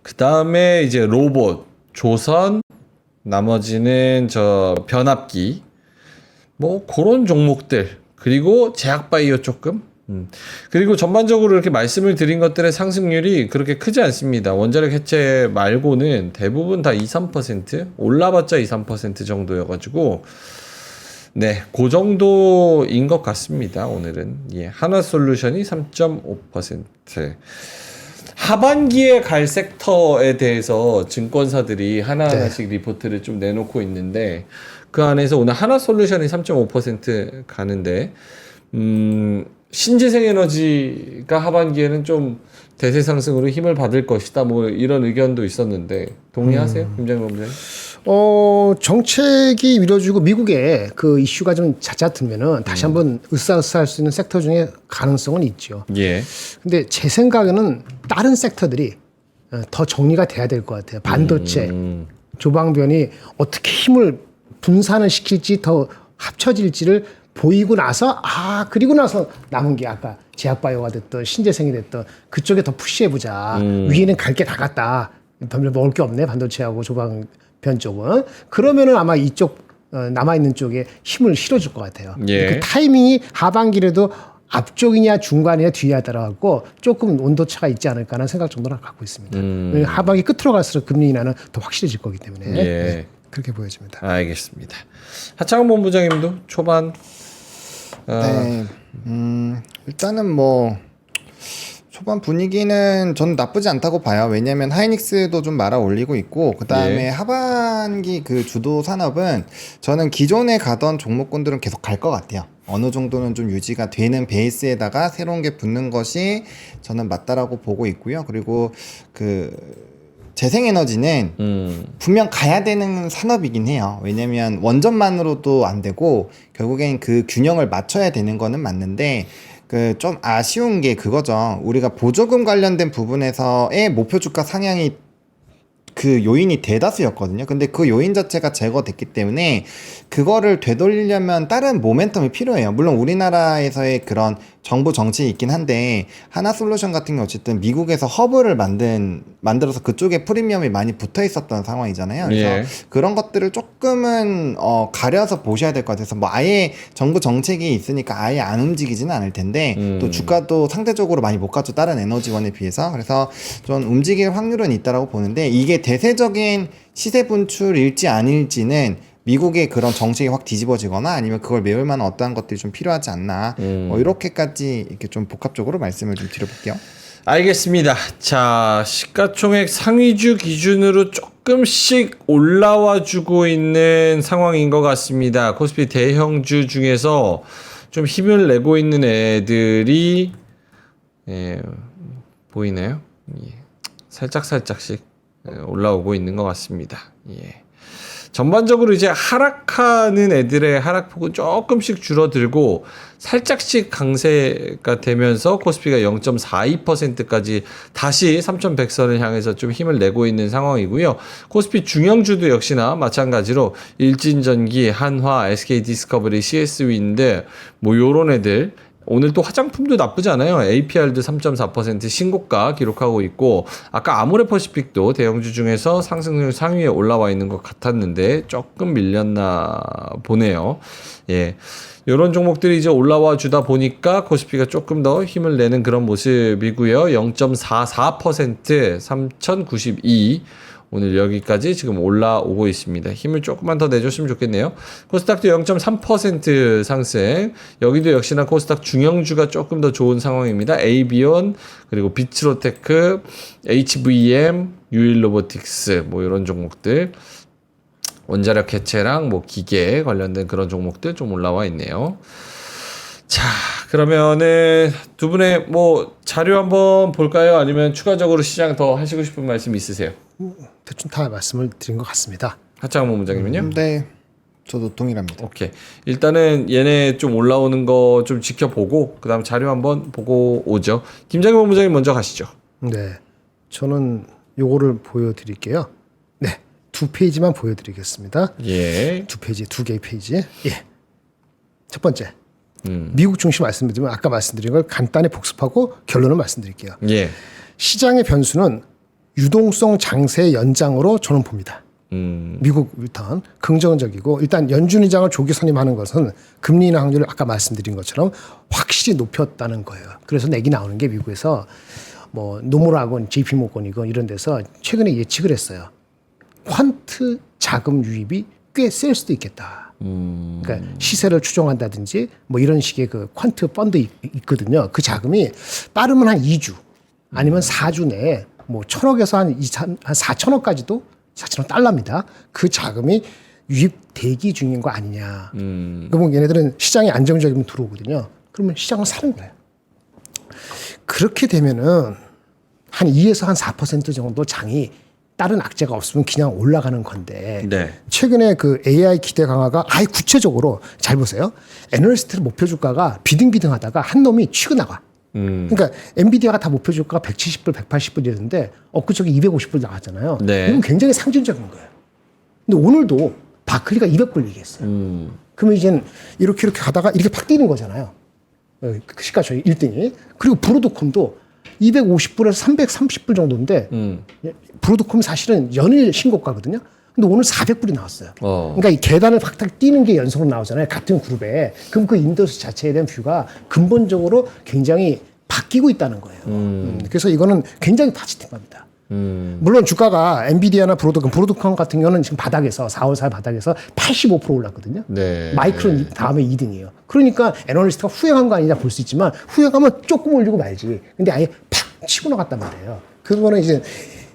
그 다음에 이제 로봇, 조선, 나머지는 저 변압기 뭐 그런 종목들 그리고 제약바이오 조금 그리고 전반적으로 이렇게 말씀을 드린 것들의 상승률이 그렇게 크지 않습니다. 원자력 해체 말고는 대부분 다 2, 3% 올라봤자 2, 3% 정도여가지고 네, 그 정도인 것 같습니다. 오늘은 예, 한화솔루션이 3.5%. 하반기에 갈 섹터에 대해서 증권사들이 하나하나씩 리포트를 좀 내놓고 있는데 그 안에서 오늘 한화솔루션이 3.5% 가는데 신재생에너지가 하반기에는 좀 대세 상승으로 힘을 받을 것이다. 뭐 이런 의견도 있었는데 동의하세요, 김장일 본부장님? 정책이 미뤄지고 미국에 그 이슈가 좀 잦아들면은 다시 한번 으쌰으쌰할 수 있는 섹터 중에 가능성은 있죠. 예. 근데 제 생각에는 다른 섹터들이 더 정리가 돼야 될 것 같아요. 반도체, 조방변이 어떻게 힘을 분산을 시킬지 더 합쳐질지를 보이고 나서 그리고 나서 남은 게 아까 제약바이오가 됐던 신재생이 됐던 그쪽에 더 푸시해보자. 위에는 갈 게 다 갔다. 별로 먹을 게 없네 반도체하고 조방변 쪽은. 그러면은 아마 이쪽 남아있는 쪽에 힘을 실어줄 것 같아요. 예. 그 타이밍이 하반기라도 앞쪽이냐 중간이냐 뒤에 따라갖고 조금 온도차가 있지 않을까 하는 생각 정도는 갖고 있습니다. 하반기 끝으로 갈수록 금리 인하는 더 확실해질 거기 때문에 예. 네, 그렇게 보여집니다. 알겠습니다. 하창원 본부장님도 초반 네. 일단은 뭐 초반 분위기는 저는 나쁘지 않다고 봐요. 왜냐면 하이닉스도 좀 말아 올리고 있고 그 다음에 예. 하반기 그 주도 산업은 저는 기존에 가던 종목군들은 계속 갈 것 같아요. 어느 정도는 좀 유지가 되는 베이스에다가 새로운 게 붙는 것이 저는 맞다라고 보고 있고요. 그리고 그 재생에너지는 분명 가야 되는 산업이긴 해요. 왜냐면 원전만으로도 안 되고 결국엔 그 균형을 맞춰야 되는 거는 맞는데 그 좀 아쉬운 게 그거죠. 우리가 보조금 관련된 부분에서의 목표 주가 상향이 그 요인이 대다수였거든요. 근데 그 요인 자체가 제거됐기 때문에 그거를 되돌리려면 다른 모멘텀이 필요해요. 물론 우리나라에서의 그런 정부 정책이 있긴 한데 하나솔루션 같은 게 어쨌든 미국에서 허브를 만들어서 그쪽에 프리미엄이 많이 붙어 있었던 상황이잖아요. 그래서 예. 그런 것들을 조금은 가려서 보셔야 될 것 같아서 뭐 아예 정부 정책이 있으니까 아예 안 움직이지는 않을 텐데 또 주가도 상대적으로 많이 못 갔죠. 다른 에너지원에 비해서. 그래서 좀 움직일 확률은 있다라고 보는데 이게 대세적인 시세 분출일지 아닐지는 미국의 그런 정책이 확 뒤집어지거나 아니면 그걸 메울 만한 어떠한 것들이 좀 필요하지 않나 뭐 이렇게까지 이렇게 좀 복합적으로 말씀을 좀 드려볼게요. 알겠습니다. 자, 시가총액 상위주 기준으로 조금씩 올라와 주고 있는 상황인 것 같습니다. 코스피 대형주 중에서 좀 힘을 내고 있는 애들이 보이나요? 예. 살짝씩 올라오고 있는 것 같습니다. 예. 전반적으로 이제 하락하는 애들의 하락폭은 조금씩 줄어들고 살짝씩 강세가 되면서 코스피가 0.42%까지 다시 3,100선을 향해서 좀 힘을 내고 있는 상황이고요. 코스피 중형주도 역시나 마찬가지로 일진전기, 한화, SK디스커버리, CS윈드 뭐 요런 애들 오늘 또 화장품도 나쁘지 않아요. APR도 3.4% 신고가 기록하고 있고 아까 아모레퍼시픽도 대형주 중에서 상승률 상위에 올라와 있는 것 같았는데 조금 밀렸나 보네요. 예. 이런 종목들이 이제 올라와 주다 보니까 코스피가 조금 더 힘을 내는 그런 모습이고요. 0.44% 3,092 오늘 여기까지 지금 올라오고 있습니다. 힘을 조금만 더 내줬으면 좋겠네요. 코스닥도 0.3% 상승. 여기도 역시나 코스닥 중형주가 조금 더 좋은 상황입니다. 에이비온, 그리고 비츠로테크, HVM, 유일로보틱스 뭐 이런 종목들. 원자력 해체랑 뭐 기계 관련된 그런 종목들 좀 올라와 있네요. 자, 그러면은 두 분의 뭐 자료 한번 볼까요? 아니면 추가적으로 시장 더 하시고 싶은 말씀 있으세요? 대충 다 말씀을 드린 것 같습니다. 하창모 문장님은요? 네, 저도 동일합니다. 오케이. 일단은 얘네 좀 올라오는 거 좀 지켜보고 그다음 자료 한번 보고 오죠. 김장현 본부장님 먼저 가시죠. 네, 저는 요거를 보여드릴게요. 네, 2페이지만 보여드리겠습니다. 예. 2페이지, 2개의 페이지. 예. 첫 번째, 미국 중심 말씀드리면 아까 말씀드린 걸 간단히 복습하고 결론을 말씀드릴게요. 예. 시장의 변수는 유동성 장세 연장으로 저는 봅니다. 미국 일단 긍정적이고 일단 연준 의장을 조기 선임하는 것은 금리 인하 확률을 아까 말씀드린 것처럼 확실히 높였다는 거예요. 그래서 내기 나오는 게 미국에서 뭐 노무라건, JP모건이건 이런 데서 최근에 예측을 했어요. 퀀트 자금 유입이 꽤 셀 수도 있겠다. 그러니까 시세를 추종한다든지 뭐 이런 식의 그 퀀트 펀드 있거든요. 그 자금이 빠르면 한 2주 아니면 4주 내에 뭐 1,000억에서 한 4,000억까지도 4,000억 달러입니다. 그 자금이 유입 대기 중인 거 아니냐. 그러면 얘네들은 시장이 안정적이면 들어오거든요. 그러면 시장을 사는 거예요. 그렇게 되면은 한 2에서 한 4% 정도 장이 다른 악재가 없으면 그냥 올라가는 건데 네. 최근에 그 AI 기대 강화가 아예 구체적으로 잘 보세요. 애널리스트 목표 주가가 비등비등하다가 한 놈이 치고 나가. 그러니까 엔비디아가 다 목표 주가가 170불, 180불 이랬는데 엊그저께 250불 나왔잖아요. 네. 이건 굉장히 상징적인 거예요. 근데 오늘도 바클리가 200불 얘기했어요. 그러면 이제는 이렇게 가다가 이렇게 팍 뛰는 거잖아요. 그 시가총액 1등이. 그리고 브로드콤도 250불에서 330불 정도인데 브로드콤 사실은 연일 신고가거든요. 근데 오늘 400불이 나왔어요. 그러니까 이 계단을 박탁 뛰는 게 연속으로 나오잖아요. 같은 그룹에. 그럼 그 인더스 자체에 대한 뷰가 근본적으로 굉장히 바뀌고 있다는 거예요. 그래서 이거는 굉장히 포지티브합니다. 물론 주가가 엔비디아나 브로드컴 같은 경우는 지금 바닥에서 4월 4일 바닥에서 85% 올랐거든요. 네. 마이크론 다음에 2등이에요. 그러니까 애널리스트가 후행한 거 아니냐 볼 수 있지만 후행하면 조금 올리고 말지. 근데 아예 팍 치고 나갔단 말이에요. 그거는 이제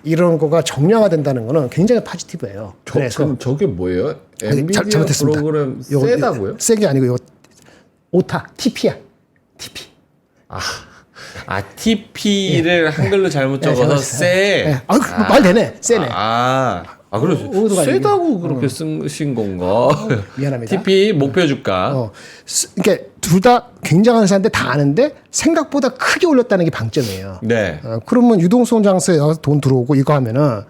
이런 거가 정량화된다는 거는 굉장히 포지티브예요. 그래서 저게 뭐예요? 아니, 엔비디아 잘못했습니다. 프로그램 요거 세다고요? 센 게 아니고 이거 오타 TP야. TP. TP를 한글로 잘못 적어서 잘못했어요. 세. 말 되네. 세네. 그래서 오도가 세다고 그렇게 쓰신 건가? 미안합니다. TP 목표 주가. 그러니까 둘 다 굉장한 회사인데 다 아는데 생각보다 크게 올렸다는 게 방점이에요. 네. 그러면 유동성 장세에 돈 들어오고 이거 하면은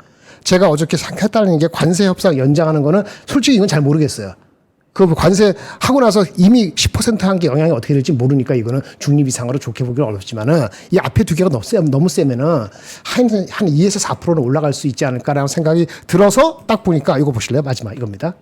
제가 어저께 생각했다는 게 관세 협상 연장하는 거는 솔직히 이건 잘 모르겠어요. 그 관세 하고 나서 이미 10% 한 게 영향이 어떻게 될지 모르니까 이거는 중립 이상으로 좋게 보기는 어렵지만은 이 앞에 두 개가 너무 세면은 한 2에서 4%는 올라갈 수 있지 않을까라는 생각이 들어서 딱 보니까 이거 보실래요? 마지막 이겁니다.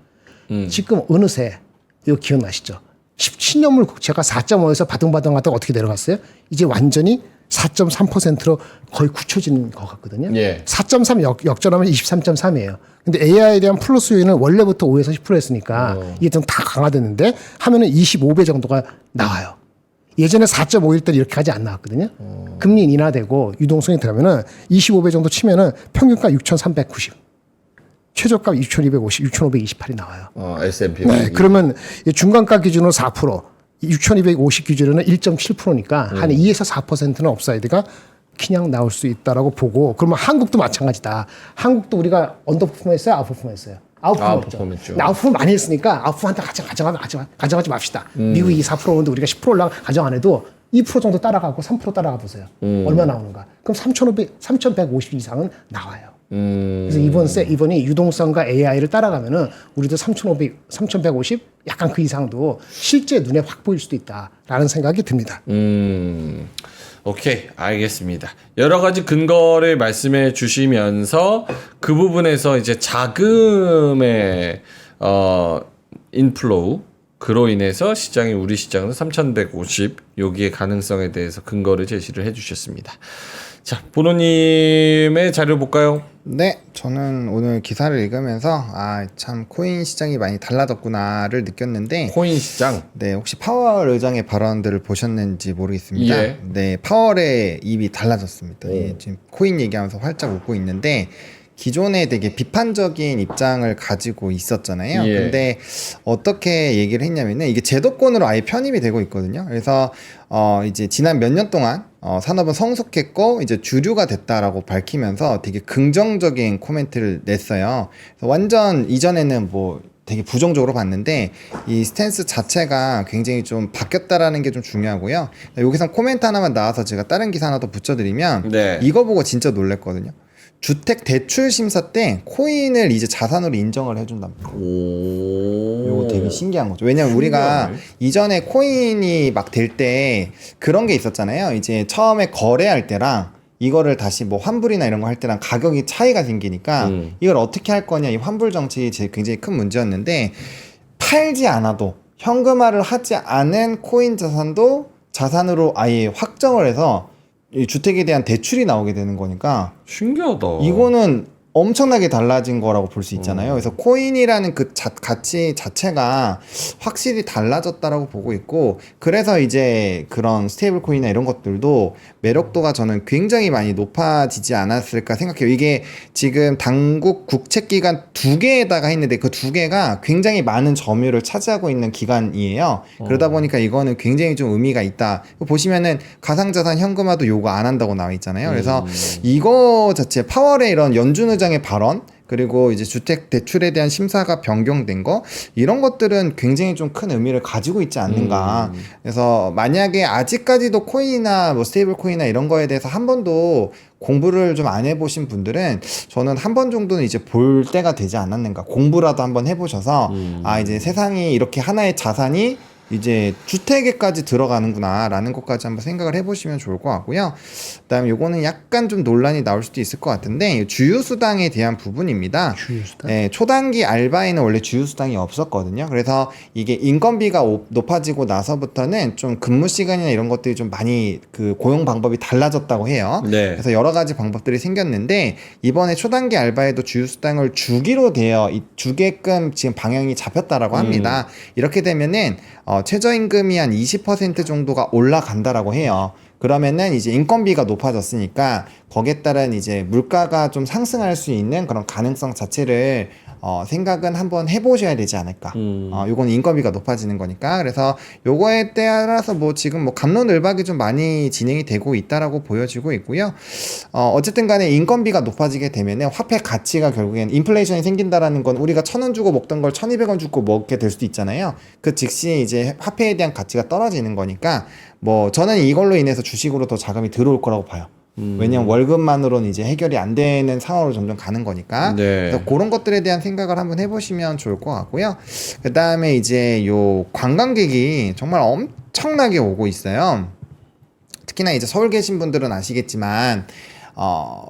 지금 어느새 이거 기억나시죠? 10년물 국채가 4.5에서 바등바등하다가 어떻게 내려갔어요? 이제 완전히 4.3%로 거의 굳혀지는 것 같거든요. 예. 4.3 역전하면 23.3이에요. 근데 AI에 대한 플러스 요인은 원래부터 5에서 10% 했으니까 이게 좀 다 강화됐는데 하면은 25배 정도가 나와요. 예전에 4.5일 때 이렇게까지 안 나왔거든요. 금리 인하되고 유동성이 들어가면은 25배 정도 치면은 평균가 6,390. 최저가 6,250, 6,528이 나와요. S&P. 네, 그러면 중간가 기준으로 4%, 6,250 기준으로는 1.7%니까 한 2에서 4%는 업사이드가 그냥 나올 수 있다라고 보고 그러면 한국도 마찬가지다. 한국도 우리가 언더퍼폼했어요, 아웃퍼폼했어요. 아웃풋 아웃 없죠. 퍼포먼스. 근데 아웃풋 많이 했으니까 아웃풋한테 가져가지 맙시다. 미국이 4%인데 우리가 10% 올라 가정 안 해도 2% 정도 따라가고 3% 따라가 보세요. 얼마 나오는가? 그럼 3,150 이상은 나와요. 그래서 이번이 유동성과 AI를 따라가면은 우리도 3,150 약간 그 이상도 실제 눈에 확 보일 수도 있다라는 생각이 듭니다. 오케이, 알겠습니다. 여러 가지 근거를 말씀해 주시면서 그 부분에서 이제 자금의 인플로우 그로 인해서 우리 시장은 3,150 여기의 가능성에 대해서 근거를 제시를 해주셨습니다. 자, 보노님의 자료 볼까요? 네, 저는 오늘 기사를 읽으면서 참 코인 시장이 많이 달라졌구나를 느꼈는데 코인 시장. 네, 혹시 파월 의장의 발언들을 보셨는지 모르겠습니다. 예. 네, 파월의 입이 달라졌습니다. 예, 지금 코인 얘기하면서 활짝 웃고 있는데 기존에 되게 비판적인 입장을 가지고 있었잖아요. 예. 근데 어떻게 얘기를 했냐면은 이게 제도권으로 아예 편입이 되고 있거든요. 그래서 이제 지난 몇 년 동안 산업은 성숙했고 이제 주류가 됐다라고 밝히면서 되게 긍정적인 코멘트를 냈어요. 그래서 완전 이전에는 뭐 되게 부정적으로 봤는데 이 스탠스 자체가 굉장히 좀 바뀌었다라는 게 좀 중요하고요. 여기서 코멘트 하나만 나와서 제가 다른 기사 하나 더 붙여드리면 네. 이거 보고 진짜 놀랬거든요. 주택 대출 심사 때 코인을 이제 자산으로 인정을 해준답니다. 오. 이거 되게 신기한 거죠. 왜냐면 우리가 이전에 코인이 막 될 때 그런 게 있었잖아요. 이제 처음에 거래할 때랑 이거를 다시 뭐 환불이나 이런 거 할 때랑 가격이 차이가 생기니까 이걸 어떻게 할 거냐, 이 환불 정책이 굉장히 큰 문제였는데 팔지 않아도 현금화를 하지 않은 코인 자산도 자산으로 아예 확정을 해서 이 주택에 대한 대출이 나오게 되는 거니까 신기하다. 이거는 엄청나게 달라진 거라고 볼 수 있잖아요. 그래서 코인이라는 그 가치 자체가 확실히 달라졌다라고 보고 있고, 그래서 이제 그런 스테이블 코인이나 이런 것들도 매력도가 저는 굉장히 많이 높아지지 않았을까 생각해요. 이게 지금 당국 국책기관 2개에다가 했는데 그 2개가 굉장히 많은 점유율을 차지하고 있는 기관이에요. 그러다 보니까 이거는 굉장히 좀 의미가 있다. 보시면은 가상자산 현금화도 요구 안 한다고 나와 있잖아요. 그래서 이거 자체 파월의 이런 연준 의장의 발언, 그리고 이제 주택 대출에 대한 심사가 변경된 거, 이런 것들은 굉장히 좀 큰 의미를 가지고 있지 않는가. 그래서 만약에 아직까지도 코인이나 뭐 스테이블 코인이나 이런 거에 대해서 한 번도 공부를 좀 안 해보신 분들은 저는 한 번 정도는 이제 볼 때가 되지 않았는가. 공부라도 한번 해보셔서 이제 세상이 이렇게 하나의 자산이 이제 주택에까지 들어가는구나 라는 것까지 한번 생각을 해보시면 좋을 것 같고요. 그 다음에 요거는 약간 좀 논란이 나올 수도 있을 것 같은데 주유수당에 대한 부분입니다. 주유수당? 네, 초단기 알바에는 원래 주유수당이 없었거든요. 그래서 이게 인건비가 높아지고 나서부터는 좀 근무 시간이나 이런 것들이 좀 많이 그 고용 방법이 달라졌다고 해요. 네. 그래서 여러 가지 방법들이 생겼는데 이번에 초단기 알바에도 주유수당을 주게끔 지금 방향이 잡혔다라고 합니다. 이렇게 되면은 최저임금이 한 20% 정도가 올라간다라고 해요. 그러면은 이제 인건비가 높아졌으니까 거기에 따른 이제 물가가 좀 상승할 수 있는 그런 가능성 자체를 생각은 한번 해보셔야 되지 않을까. 요건 인건비가 높아지는 거니까. 그래서 요거에 따라서 뭐 지금 뭐 갑론을박이 좀 많이 진행이 되고 있다라고 보여지고 있고요. 어쨌든 간에 인건비가 높아지게 되면은 화폐 가치가 결국엔 인플레이션이 생긴다라는 건 우리가 1,000원 주고 먹던 걸 1,200원 주고 먹게 될 수도 있잖아요. 그 즉시 이제 화폐에 대한 가치가 떨어지는 거니까 뭐 저는 이걸로 인해서 주식으로 더 자금이 들어올 거라고 봐요. 왜냐면 월급만으로는 이제 해결이 안 되는 상황으로 점점 가는 거니까. 네. 그래서 그런 것들에 대한 생각을 한번 해보시면 좋을 것 같고요. 그 다음에 이제 요 관광객이 정말 엄청나게 오고 있어요. 특히나 이제 서울 계신 분들은 아시겠지만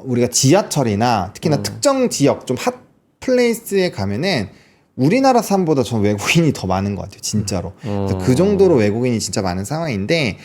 우리가 지하철이나 특히나 특정 지역 좀 핫 플레이스에 가면은 우리나라 사람보다 전 외국인이 더 많은 것 같아요, 진짜로. 그래서 그 정도로 외국인이 진짜 많은 상황인데,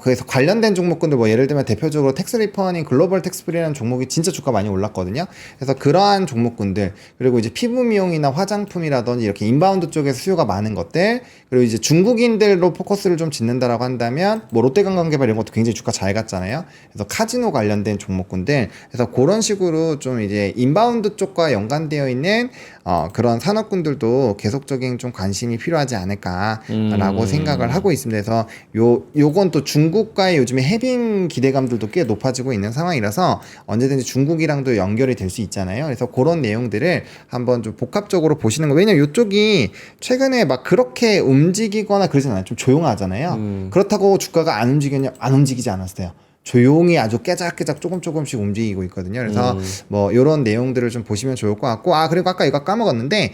그래서 관련된 종목군들, 뭐 예를 들면 대표적으로 텍스 리퍼닝 글로벌 텍스프리라는 종목이 진짜 주가 많이 올랐거든요. 그래서 그러한 종목군들, 그리고 이제 피부 미용이나 화장품이라든지 이렇게 인바운드 쪽에서 수요가 많은 것들, 그리고 이제 중국인들로 포커스를 좀 짓는다라고 한다면, 뭐 롯데관광개발 이런 것도 굉장히 주가 잘 갔잖아요. 그래서 카지노 관련된 종목군들, 그래서 그런 식으로 좀 이제 인바운드 쪽과 연관되어 있는 그런 산업군들 분들도 계속적인 좀 관심이 필요하지 않을까라고 생각을 하고 있습니다. 그래서 요건 또 중국과의 요즘에 해빙 기대감들도 꽤 높아지고 있는 상황이라서 언제든지 중국이랑도 연결이 될 수 있잖아요. 그래서 그런 내용들을 한번 좀 복합적으로 보시는 거. 왜냐면 이쪽이 최근에 막 그렇게 움직이거나 그러진 않아요. 좀 조용하잖아요. 그렇다고 주가가 안 움직이지 않았어요. 조용히 아주 깨작깨작 조금씩 움직이고 있거든요. 그래서 뭐 이런 내용들을 좀 보시면 좋을 것 같고, 그리고 아까 이거 까먹었는데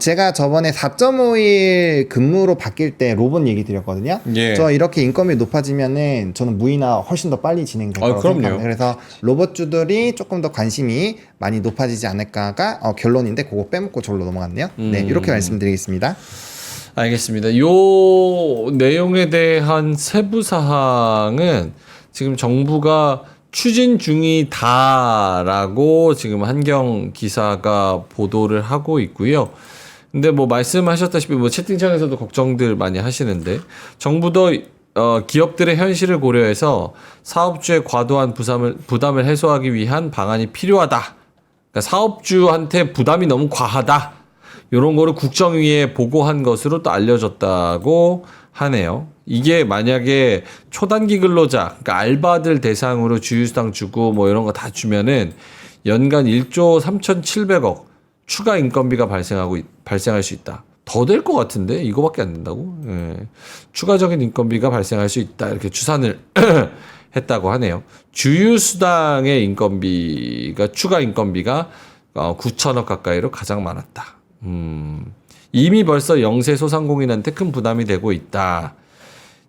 제가 저번에 4.5일 근무로 바뀔 때 로봇 얘기 드렸거든요. 예. 저 이렇게 인건비 높아지면은 저는 무이나 훨씬 더 빨리 진행될 거라고 그럼요. 생각합니다. 그래서 로봇주들이 조금 더 관심이 많이 높아지지 않을까가 결론인데 그거 빼먹고 저로 넘어갔네요. 네, 이렇게 말씀드리겠습니다. 알겠습니다. 요 내용에 대한 세부 사항은 지금 정부가 추진 중이다라고 지금 한경 기사가 보도를 하고 있고요. 근데 뭐 말씀하셨다시피 뭐 채팅창에서도 걱정들 많이 하시는데 정부도 기업들의 현실을 고려해서 사업주의 과도한 부담을 해소하기 위한 방안이 필요하다. 그러니까 사업주한테 부담이 너무 과하다. 이런 거를 국정위에 보고한 것으로 또 알려졌다고 하네요. 이게 만약에 초단기 근로자, 그러니까 알바들 대상으로 주휴수당 주고 뭐 이런 거 다 주면은 연간 1조 3,700억 추가 인건비가 발생할 수 있다. 더 될 것 같은데 이거밖에 안 된다고? 예. 추가적인 인건비가 발생할 수 있다. 이렇게 추산을 했다고 하네요. 주휴수당의 인건비가 추가 인건비가 9천억 가까이로 가장 많았다. 이미 벌써 영세 소상공인한테 큰 부담이 되고 있다.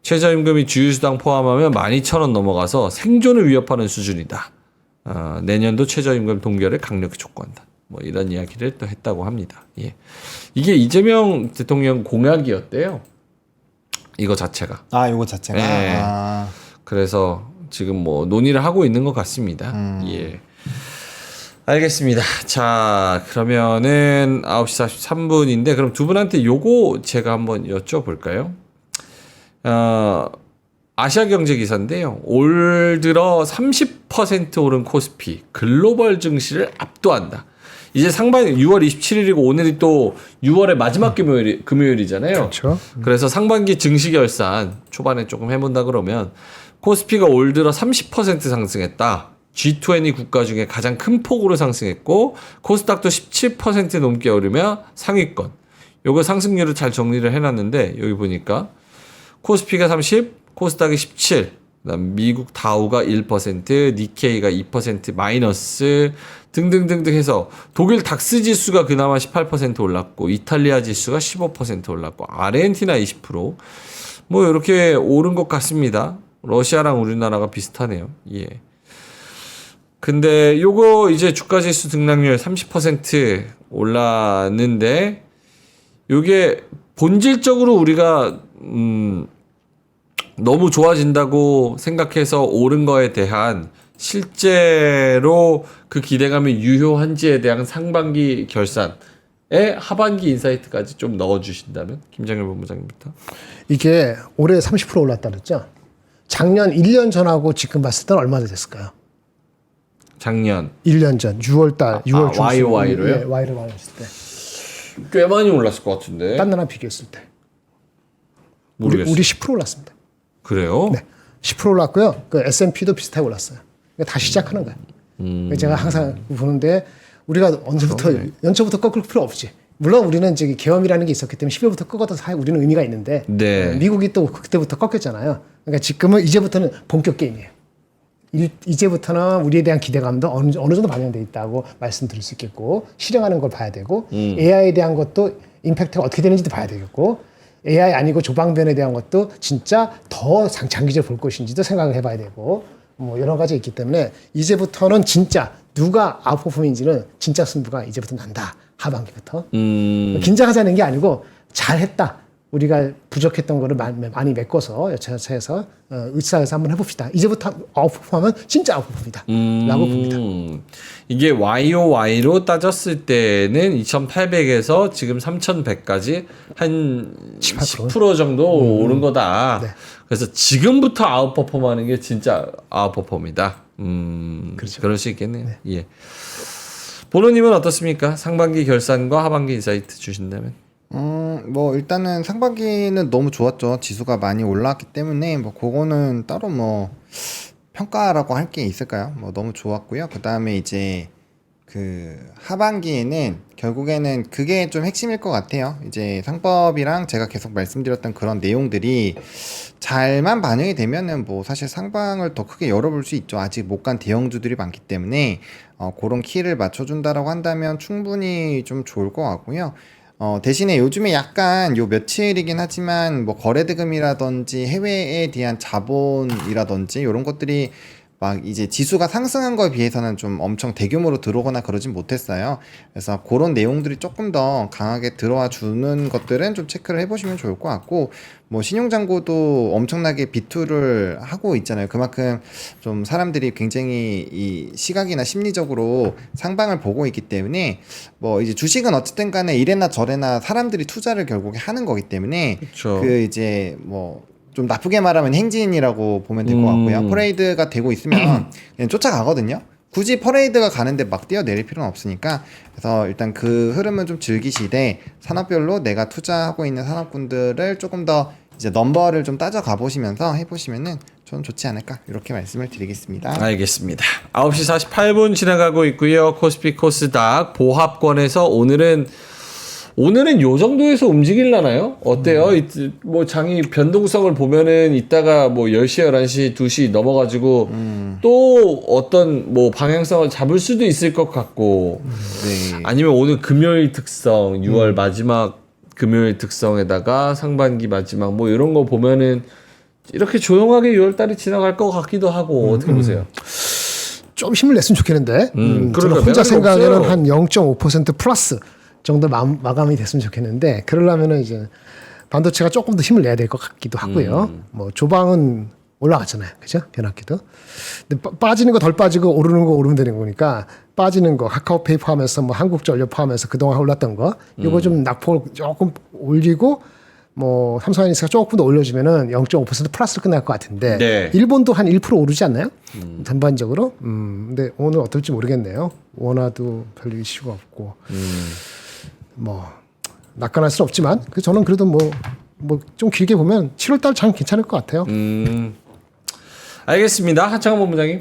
최저임금이 주휴수당 포함하면 12,000원 넘어가서 생존을 위협하는 수준이다. 내년도 최저임금 동결을 강력히 촉구한다. 뭐 이런 이야기를 또 했다고 합니다. 예. 이게 이재명 대통령 공약이었대요. 이거 자체가. 요거 자체가. 예. 그래서 지금 뭐 논의를 하고 있는 것 같습니다. 예. 알겠습니다. 자, 그러면은 9시 43분인데 그럼 두 분한테 요거 제가 한번 여쭤볼까요? 아시아경제 기사인데요. 올 들어 30% 오른 코스피 글로벌 증시를 압도한다. 이제 상반기 6월 27일이고 오늘이 또 6월의 마지막 금요일이잖아요. 그렇죠. 그래서 상반기 증시 결산 초반에 조금 해본다 그러면 코스피가 올 들어 30% 상승했다. G20 국가 중에 가장 큰 폭으로 상승했고 코스닥도 17% 넘게 오르며 상위권. 요거 상승률을 잘 정리를 해놨는데 여기 보니까 코스피가 30, 코스닥이 17, 그다음 미국 다우가 1%, 니케이가 2% 마이너스 등등등등 해서 독일 닥스 지수가 그나마 18% 올랐고 이탈리아 지수가 15% 올랐고 아르헨티나 20%. 뭐 이렇게 오른 것 같습니다. 러시아랑 우리나라가 비슷하네요. 예. 근데 요거 이제 주가 지수 등락률 30% 올랐는데 요게 본질적으로 우리가 너무 좋아진다고 생각해서 오른 거에 대한 실제로 그 기대감이 유효한지에 대한 상반기 결산에 하반기 인사이트까지 좀 넣어주신다면 김장렬 본부장님부터. 이게 올해 30% 올랐다 그랬죠. 작년 1년 전하고 지금 봤을 때는 얼마나 됐을까요? 작년 1년 전 6월 달 6월 중 YOY로요? 예, Y를 말했을 때. 꽤 많이 올랐을 것 같은데. 딴 나라 비교했을 때. 모르겠어요. 우리 10% 올랐습니다. 그래요? 네. 10% 올랐고요. 그 S&P도 비슷하게 올랐어요. 그러니까 다시 시작하는 거예요. 제가 항상 보는데 우리가 언제부터 연초부터 꺾을 필요 없지. 물론 우리는 저기 계엄이라는 게 있었기 때문에 10월부터 꺾어도 우리는 의미가 있는데 네. 미국이 또 그때부터 꺾였잖아요. 그러니까 지금은 이제부터는 본격 게임이에요. 이제부터는 우리에 대한 기대감도 어느 정도 반영돼 있다고 말씀드릴 수 있겠고 실행하는 걸 봐야 되고 AI에 대한 것도 임팩트가 어떻게 되는지도 봐야 되겠고 AI 아니고 조방변에 대한 것도 진짜 더 장기적으로 볼 것인지도 생각을 해봐야 되고 뭐 여러 가지 있기 때문에 이제부터는 진짜 누가 아웃퍼폼인지는 진짜 승부가 이제부터 난다. 하반기부터. 긴장하자는 게 아니고 잘했다. 우리가 부족했던 거를 많이 메꿔서 여차저차해서 의사에서 한번 해봅시다. 이제부터 아웃퍼폼하면 진짜 아웃퍼폼이다. 라고 봅니다. 이게 YOY로 따졌을 때는 2,800에서 지금 3,100까지 한 10% 정도 오른 거다. 네. 그래서 지금부터 아웃퍼폼하는 게 진짜 아웃퍼폼이다. 그렇죠. 그럴 수 있겠네요. 예. 보노님은 어떻습니까? 상반기 결산과 하반기 인사이트 주신다면? 뭐 일단은 상반기는 너무 좋았죠. 지수가 많이 올라왔기 때문에 뭐 그거는 따로 뭐 평가라고 할 게 있을까요? 뭐 너무 좋았고요. 그 다음에 이제 그 하반기에는 결국에는 그게 좀 핵심일 것 같아요. 이제 상법이랑 제가 계속 말씀드렸던 그런 내용들이 잘만 반영이 되면은 뭐 사실 상방을 더 크게 열어볼 수 있죠. 아직 못 간 대형주들이 많기 때문에 그런 키를 맞춰준다라고 한다면 충분히 좀 좋을 것 같고요. 대신에 요즘에 약간 요 며칠이긴 하지만 뭐 거래대금이라든지 해외에 대한 자본이라든지 이런 것들이 막 이제 지수가 상승한 거에 비해서는 좀 엄청 대규모로 들어오거나 그러진 못했어요. 그래서 그런 내용들이 조금 더 강하게 들어와 주는 것들은 좀 체크를 해보시면 좋을 것 같고, 뭐 신용잔고도 엄청나게 비투를 하고 있잖아요. 그만큼 좀 사람들이 굉장히 이 시각이나 심리적으로 상방을 보고 있기 때문에 뭐 이제 주식은 어쨌든 간에 이래나 저래나 사람들이 투자를 결국에 하는 거기 때문에 그쵸. 그 이제 뭐 좀 나쁘게 말하면 행진이라고 보면 될 것 같고요. 퍼레이드가 되고 있으면 그냥 쫓아가거든요. 굳이 퍼레이드가 가는데 막 뛰어내릴 필요는 없으니까. 그래서 일단 그 흐름은 좀 즐기시되 산업별로 내가 투자하고 있는 산업군들을 조금 더 이제 넘버를 좀 따져가 보시면서 해보시면은 좀 좋지 않을까 이렇게 말씀을 드리겠습니다. 알겠습니다. 9시 48분 지나가고 있고요. 코스피 코스닥 보합권에서 오늘은 요 정도에서 움직일라나요? 어때요? 뭐 장이 변동성을 보면은 이따가 뭐 10시, 11시, 2시 넘어가지고 또 어떤 뭐 방향성을 잡을 수도 있을 것 같고 네. 아니면 오늘 금요일 특성, 6월 마지막 금요일 특성에다가 상반기 마지막 뭐 이런 거 보면은 이렇게 조용하게 6월 달이 지나갈 것 같기도 하고 어떻게 보세요? 좀 힘을 냈으면 좋겠는데. 저는 그러니까 혼자 매각이 생각에는 없어요. 한 0.5% 플러스 정도 마감이 됐으면 좋겠는데, 그러려면은 이제 반도체가 조금 더 힘을 내야 될 것 같기도 하고요. 뭐 조방은 올라갔잖아요, 그죠? 변압기도. 근데 빠지는 거 덜 빠지고 오르는 거 오르면 되는 거니까, 빠지는 거 카카오페이 포함해서 뭐 한국전력 포함해서 그동안 올랐던 거, 이거 좀 낙폭을 조금 올리고. 뭐 삼성하이닉스가 조금 더 올려주면은 0.5% 플러스로 끝날 것 같은데, 네. 일본도 한 1% 오르지 않나요? 전반적으로. 근데 오늘 어떨지 모르겠네요. 원화도 별로 이슈가 없고. 뭐 낙관할 수는 없지만 저는 그래도 뭐 좀 길게 보면 7월달 장 괜찮을 것 같아요. 알겠습니다. 하창원 본부장님.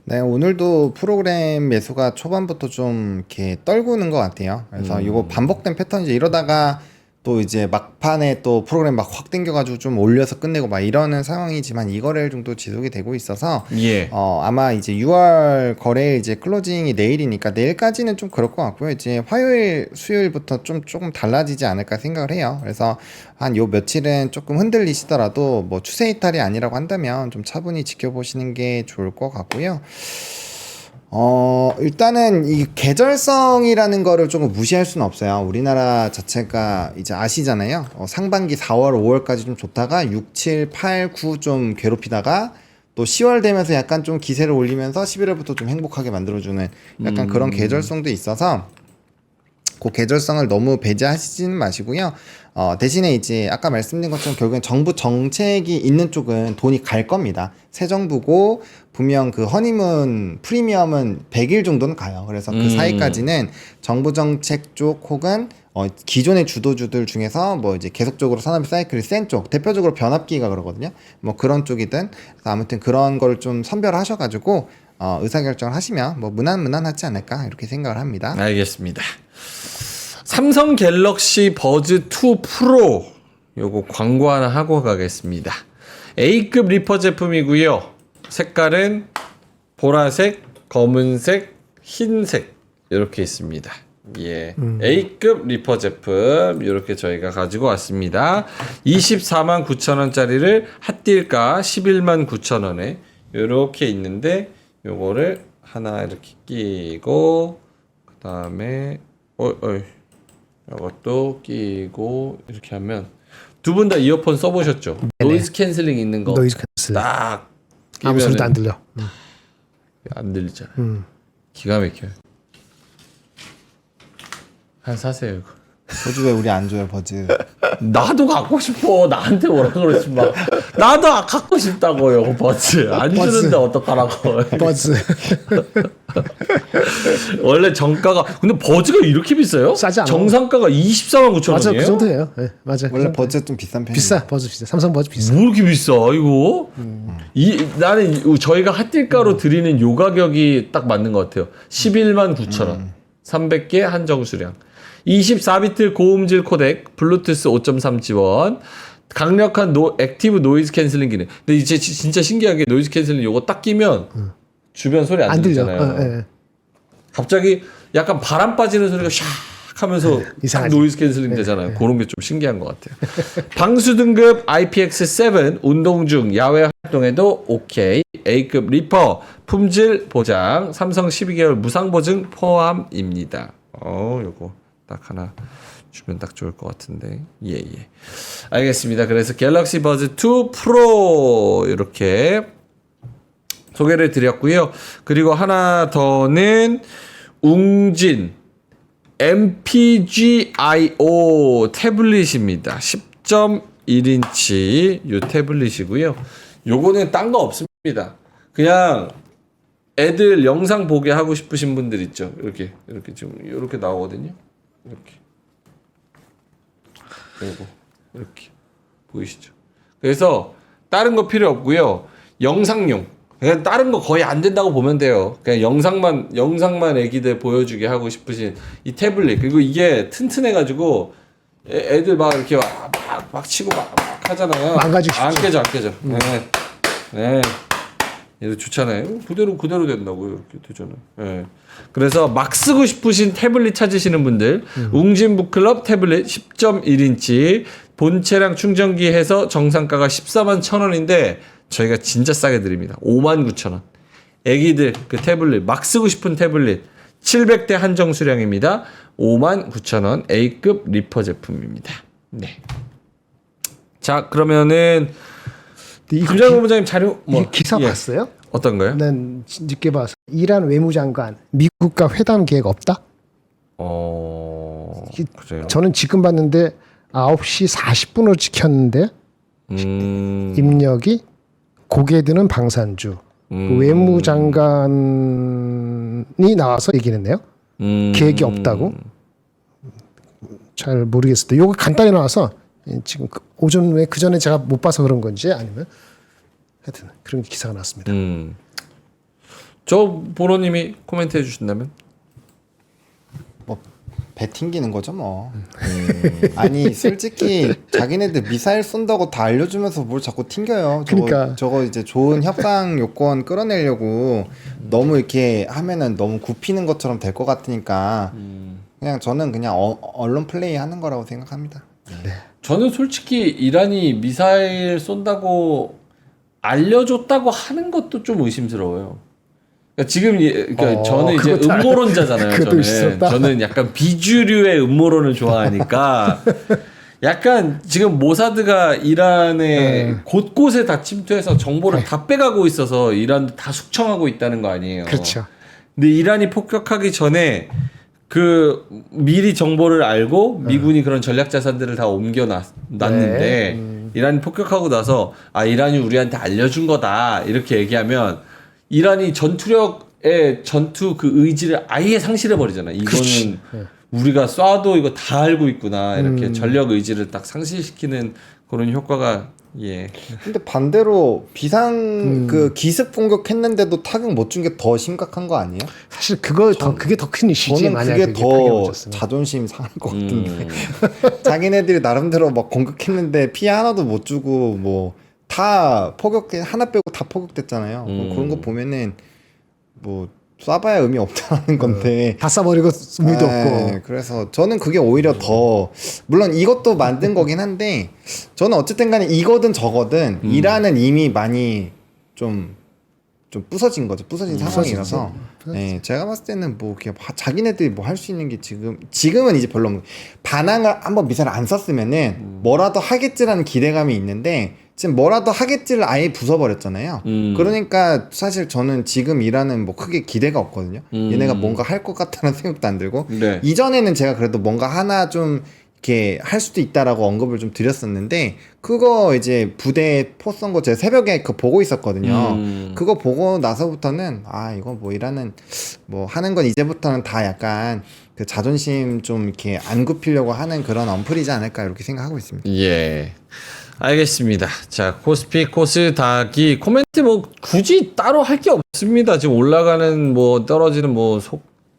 네, 오늘도 프로그램 매수가 초반부터 좀 이렇게 떨구는 것 같아요. 그래서 이거 반복된 패턴이죠. 이러다가 또 이제 막판에 또 프로그램 막 확 땡겨가지고 좀 올려서 끝내고 막 이러는 상황이지만 이거래일 정도 지속이 되고 있어서 예. 아마 이제 6월 거래일 이제 클로징이 내일이니까 내일까지는 좀 그럴 것 같고요. 이제 화요일, 수요일부터 조금 달라지지 않을까 생각을 해요. 그래서 한 요 며칠은 조금 흔들리시더라도 뭐 추세 이탈이 아니라고 한다면 좀 차분히 지켜보시는 게 좋을 것 같고요. 일단은 이 계절성이라는 거를 조금 무시할 수는 없어요. 우리나라 자체가 이제 아시잖아요. 상반기 4월, 5월까지 좀 좋다가 6, 7, 8, 9 좀 괴롭히다가 또 10월 되면서 약간 좀 기세를 올리면서 11월부터 좀 행복하게 만들어주는 약간 그런 계절성도 있어서 그 계절성을 너무 배제하시지는 마시고요. 대신에 이제 아까 말씀드린 것처럼 결국엔 정부 정책이 있는 쪽은 돈이 갈 겁니다. 새 정부고 분명 그 허니문 프리미엄은 100일 정도는 가요. 그래서 그 사이까지는 정부 정책 쪽 혹은 기존의 주도주들 중에서 뭐 이제 계속적으로 산업의 사이클이 센 쪽, 대표적으로 변압기가 그러거든요. 뭐 그런 쪽이든 아무튼 그런 걸 좀 선별하셔가지고 의사결정을 하시면 뭐 무난하지 않을까 이렇게 생각을 합니다. 알겠습니다. 삼성 갤럭시 버즈 2 프로 요거 광고 하나 하고 가겠습니다. A급 리퍼 제품이고요. 색깔은 보라색, 검은색, 흰색 이렇게 있습니다. 예, A급 리퍼 제품 이렇게 저희가 가지고 왔습니다. 24만 9천 원짜리를 핫딜가 11만 9천 원에 이렇게 있는데 요거를 하나 이렇게 끼고 그 다음에 이것도 끼고 이렇게 하면 두 분 다 이어폰 써보셨죠? 노이즈 캔슬링 있는 거 노이즈 캔슬링. 딱 아무 소리도 안 들려. 안 들리잖아요. 기가 막혀요. 한 사세요 이거. 버즈 왜 우리 안 줘요, 버즈? 나도 갖고 싶어. 나한테 뭐라 그러지 마. 나도 갖고 싶다고요, 버즈. 안 버즈. 주는데 어떡하라고. 버즈 원래 정가가 근데 버즈가 이렇게 비싸요? 싸지 않아. 정상가가 24만 9천 맞아 원이에요? 그 정도예요. 네, 맞아. 원래 버즈 좀 비싼 편이에요. 비싸 버즈 비싸. 삼성 버즈 비싸. 뭐 이렇게 비싸 이거? 나는 저희가 핫딜가로 드리는 요 가격이 딱 맞는 것 같아요. 11만 9천 원. 300개 한정 수량. 24비트 고음질 코덱, 블루투스 5.3 지원, 강력한 액티브 노이즈 캔슬링 기능. 근데 이제 진짜 신기한 게 노이즈 캔슬링 요거 딱 끼면 주변 소리 안 들려. 들리잖아요. 예. 갑자기 약간 바람 빠지는 소리가 샥 하면서 딱 이상하지. 노이즈 캔슬링 되잖아요. 그런 게 좀 신기한 것 같아요. 방수 등급 IPX7 운동 중 야외 활동에도 OK. A급 리퍼 품질 보장 삼성 12개월 무상 보증 포함입니다. 요거 딱 하나 주면 딱 좋을 것 같은데. 예. 알겠습니다. 그래서 갤럭시 버즈 2 프로 이렇게 소개를 드렸고요. 그리고 하나 더는 웅진 MPGIO 태블릿입니다. 10.1인치 요 태블릿이고요. 요거는 딴 거 없습니다. 그냥 애들 영상 보게 하고 싶으신 분들 있죠. 이렇게 좀 이렇게 나오거든요. 이렇게 그리고 이렇게 보이시죠? 그래서 다른 거 필요 없고요. 영상용. 그냥 다른 거 거의 안 된다고 보면 돼요. 그냥 영상만 애기들 보여주게 하고 싶으신 이 태블릿. 그리고 이게 튼튼해가지고 애들 막 이렇게 막 치고 막 하잖아요. 망가지고 안 깨져. 네. 얘도 좋잖아요. 그대로 된다고요. 이렇게 되잖아요. 네. 그래서 막 쓰고 싶으신 태블릿 찾으시는 분들, 웅진북클럽 태블릿 10.1인치 본체랑 충전기 해서 정상가가 14만 1,000원인데 저희가 진짜 싸게 드립니다. 5만 9천 원. 애기들 그 태블릿 막 쓰고 싶은 태블릿 700대 한정 수량입니다. 5만 9천 원 A급 리퍼 제품입니다. 네. 자 그러면은 김장훈 부장님 자료 이 기사 봤어요? 어떤 거요? 난 늦게 봐서 이란 외무장관 미국과 회담 계획 없다? 그래요. 저는 지금 봤는데 9시 40분으로 찍혔는데 입력이 고개 드는 방산주 그 외무장관이 나와서 얘기했네요. 계획이 없다고. 잘 모르겠습니다. 요거 간단히 나와서 지금 오전 그 전에 제가 못 봐서 그런 건지 아니면 하여튼 그런 기사가 나왔습니다. 저 보로님이 코멘트 해주신다면? 뭐 배 튕기는 거죠 뭐. 아니 솔직히 자기네들 미사일 쏜다고 다 알려주면서 뭘 자꾸 튕겨요. 그러니까. 저거 이제 좋은 협상 요건 끌어내려고 너무 이렇게 하면은 너무 굽히는 것처럼 될 것 같으니까 그냥 저는 그냥 언론 플레이 하는 거라고 생각합니다. 저는 솔직히 이란이 미사일 쏜다고 알려줬다고 하는 것도 좀 의심스러워요. 그러니까 지금 저는 이제 그것도 음모론자잖아요. 그것도 저는 있었다. 저는 약간 비주류의 음모론을 좋아하니까 약간 지금 모사드가 이란의 곳곳에 다 침투해서 정보를 다 빼가고 있어서 이란도 다 숙청하고 있다는 거 아니에요. 그렇죠. 근데 이란이 폭격하기 전에 그 미리 정보를 알고 미군이 그런 전략 자산들을 다 옮겨 놨는데 이란이 폭격하고 나서 이란이 우리한테 알려준 거다 이렇게 얘기하면 이란이 전투력의 전투 그 의지를 아예 상실해 버리잖아요. 이거는 우리가 쏴도 이거 다 알고 있구나 이렇게 전력 의지를 딱 상실시키는 그런 효과가 근데 반대로 비상 그 기습 공격했는데도 타격 못 준 게 더 심각한 거 아니에요? 사실 그게 더 큰 이슈지. 저는 만약 그게 더 파괴되었으면. 자존심 상할 것 같은데 자기네들이 나름대로 막 공격했는데 피해 하나도 못 주고 뭐 다 하나 빼고 다 포격됐잖아요. 뭐 그런 거 보면은 뭐 쏴봐야 의미 없다는 건데 다 쏴버리고 의미도 없고. 그래서 저는 그게 오히려 더 물론 이것도 만든 거긴 한데 저는 어쨌든 간에 이거든 저거든 이란은 이미 많이 좀 부서진 거죠. 부서진 상황이라서 제가 봤을 때는 뭐 그냥 자기네들이 뭐 할 수 있는 게 지금은 이제 별로 없는 반항을 한번 미사를 안 썼으면은 뭐라도 하겠지라는 기대감이 있는데 지금 뭐라도 하겠지를 아예 부숴버렸잖아요. 그러니까 사실 저는 지금 이란은 뭐 크게 기대가 없거든요. 얘네가 뭔가 할 것 같다는 생각도 안 들고 네. 이전에는 제가 그래도 뭔가 하나 좀 이렇게 할 수도 있다라고 언급을 좀 드렸었는데 그거 이제 부대 포 쏜 거 제가 새벽에 그 보고 있었거든요. 그거 보고 나서부터는 아 이거 뭐 일하는 뭐 하는 건 이제부터는 다 약간 그 자존심 좀 이렇게 안 굽히려고 하는 그런 언플이지 않을까 이렇게 생각하고 있습니다. 예. 알겠습니다. 자, 코스피, 코스닥이 코멘트 뭐 굳이 따로 할 게 없습니다. 지금 올라가는 뭐 떨어지는 뭐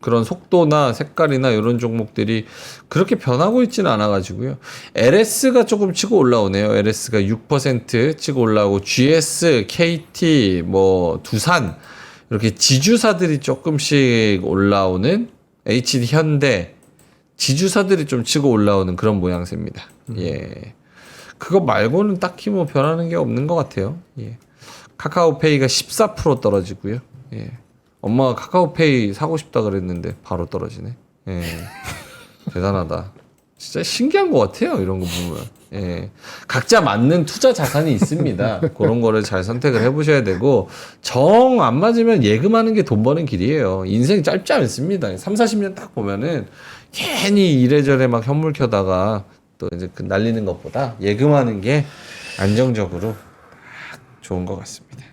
그런 속도나 색깔이나 이런 종목들이 그렇게 변하고 있지는 않아 가지고요. LS가 조금 치고 올라오네요. LS가 6% 치고 올라오고 GS, KT, 뭐 두산 이렇게 지주사들이 조금씩 올라오는 HD 현대 지주사들이 좀 치고 올라오는 그런 모양새입니다. 예. 그거 말고는 딱히 뭐 변하는 게 없는 것 같아요. 예. 카카오페이가 14% 떨어지고요. 예. 엄마가 카카오페이 사고 싶다 그랬는데 바로 떨어지네. 예. 대단하다. 진짜 신기한 것 같아요. 이런 거 보면. 예. 각자 맞는 투자 자산이 있습니다. 그런 거를 잘 선택을 해보셔야 되고 정 안 맞으면 예금하는 게 돈 버는 길이에요. 인생 짧지 않습니다. 3, 40년 딱 보면은 괜히 이래저래 막 현물 켜다가 또 이제 그 날리는 것보다 예금하는 게 안정적으로 좋은 것 같습니다.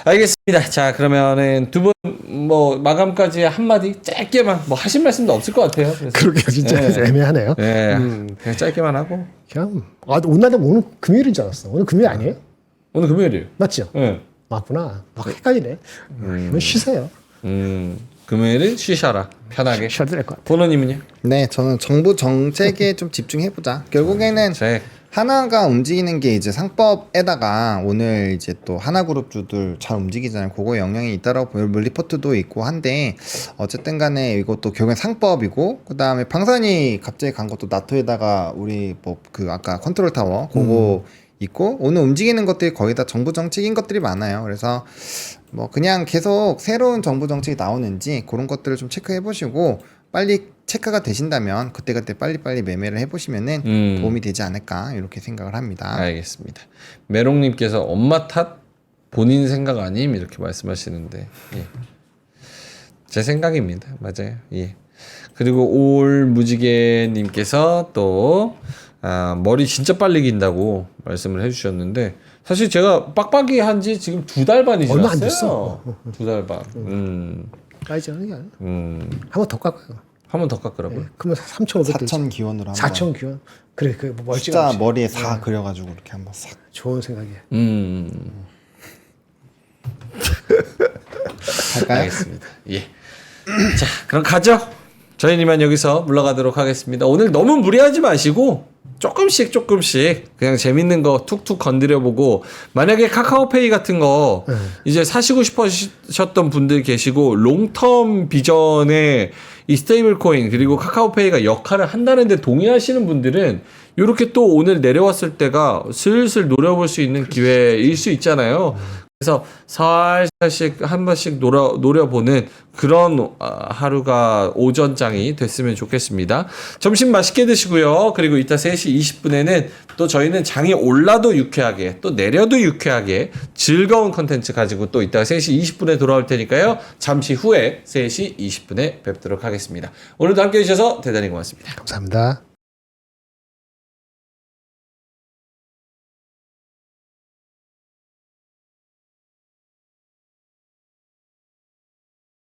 알겠습니다. 자, 그러면은 두 분 뭐 마감까지 한마디 짧게만 뭐 하신 말씀도 없을 것 같아요. 그래서 그러게요. 진짜 애매하네요. 네, 그냥 짧게만 하고 그냥 오늘 금요일인 줄 알았어. 오늘 금요일 아니에요? 오늘 금요일이에요. 맞죠? 네. 맞구나. 막 헷갈리네. 그럼 쉬세요. 금요일은 쉬셔라. 편하게. 쉬어도 될 것 같아요. 보노님은요? 네, 저는 정부 정책에 좀 집중해보자. 결국에는 하나가 움직이는 게 이제 상법에다가 오늘 이제 또 하나그룹주들 잘 움직이잖아요. 그거에 영향이 있다라고 보면 리포트도 있고 한데 어쨌든 간에 이것도 결국엔 상법이고 그 다음에 방산이 갑자기 간 것도 나토에다가 우리 뭐 그 아까 컨트롤 타워 그거 있고 오늘 움직이는 것들이 거의 다 정부 정책인 것들이 많아요. 그래서 뭐 그냥 계속 새로운 정부 정책이 나오는지 그런 것들을 좀 체크해 보시고 빨리 체크가 되신다면 그때그때 빨리빨리 매매를 해보시면은 도움이 되지 않을까 이렇게 생각을 합니다. 알겠습니다. 메롱님께서 엄마 탓 본인 생각 아님 이렇게 말씀하시는데 예. 제 생각입니다. 맞아요. 예. 그리고 올 무지개님께서 또 머리 진짜 빨리 긴다고 말씀을 해주셨는데 사실 제가 빡빡이 한지 지금 2달 반이 지났어요. 얼마 안 됐어. 2달 반. 까이지 않은 게 아니야. 한번 더 깎아요. 한 번 더 깎으라고요? 네, 그러면 3,500 되지. 4천 기원으로 한번 4천 기원. 그래 그 멀찌감치. 숫자 머리에 4 그려가지고 이렇게 한번 싹. 좋은 생각이야. 할까요? 알겠습니다. 예. 자, 그럼 가죠. 저희는 이만 여기서 물러가도록 하겠습니다. 오늘 너무 무리하지 마시고 조금씩 그냥 재밌는 거 툭툭 건드려보고 만약에 카카오페이 같은 거 이제 사시고 싶으셨던 분들 계시고 롱텀 비전에 이 스테이블 코인 그리고 카카오페이가 역할을 한다는데 동의하시는 분들은 이렇게 또 오늘 내려왔을 때가 슬슬 노려볼 수 있는 기회일 수 있잖아요. 그래서 살살씩 한 번씩 노려보는 그런 하루가 오전장이 됐으면 좋겠습니다. 점심 맛있게 드시고요. 그리고 이따 3시 20분에는 또 저희는 장이 올라도 유쾌하게 또 내려도 유쾌하게 즐거운 컨텐츠 가지고 또 이따 3시 20분에 돌아올 테니까요. 잠시 후에 3시 20분에 뵙도록 하겠습니다. 오늘도 함께해 주셔서 대단히 고맙습니다. 감사합니다.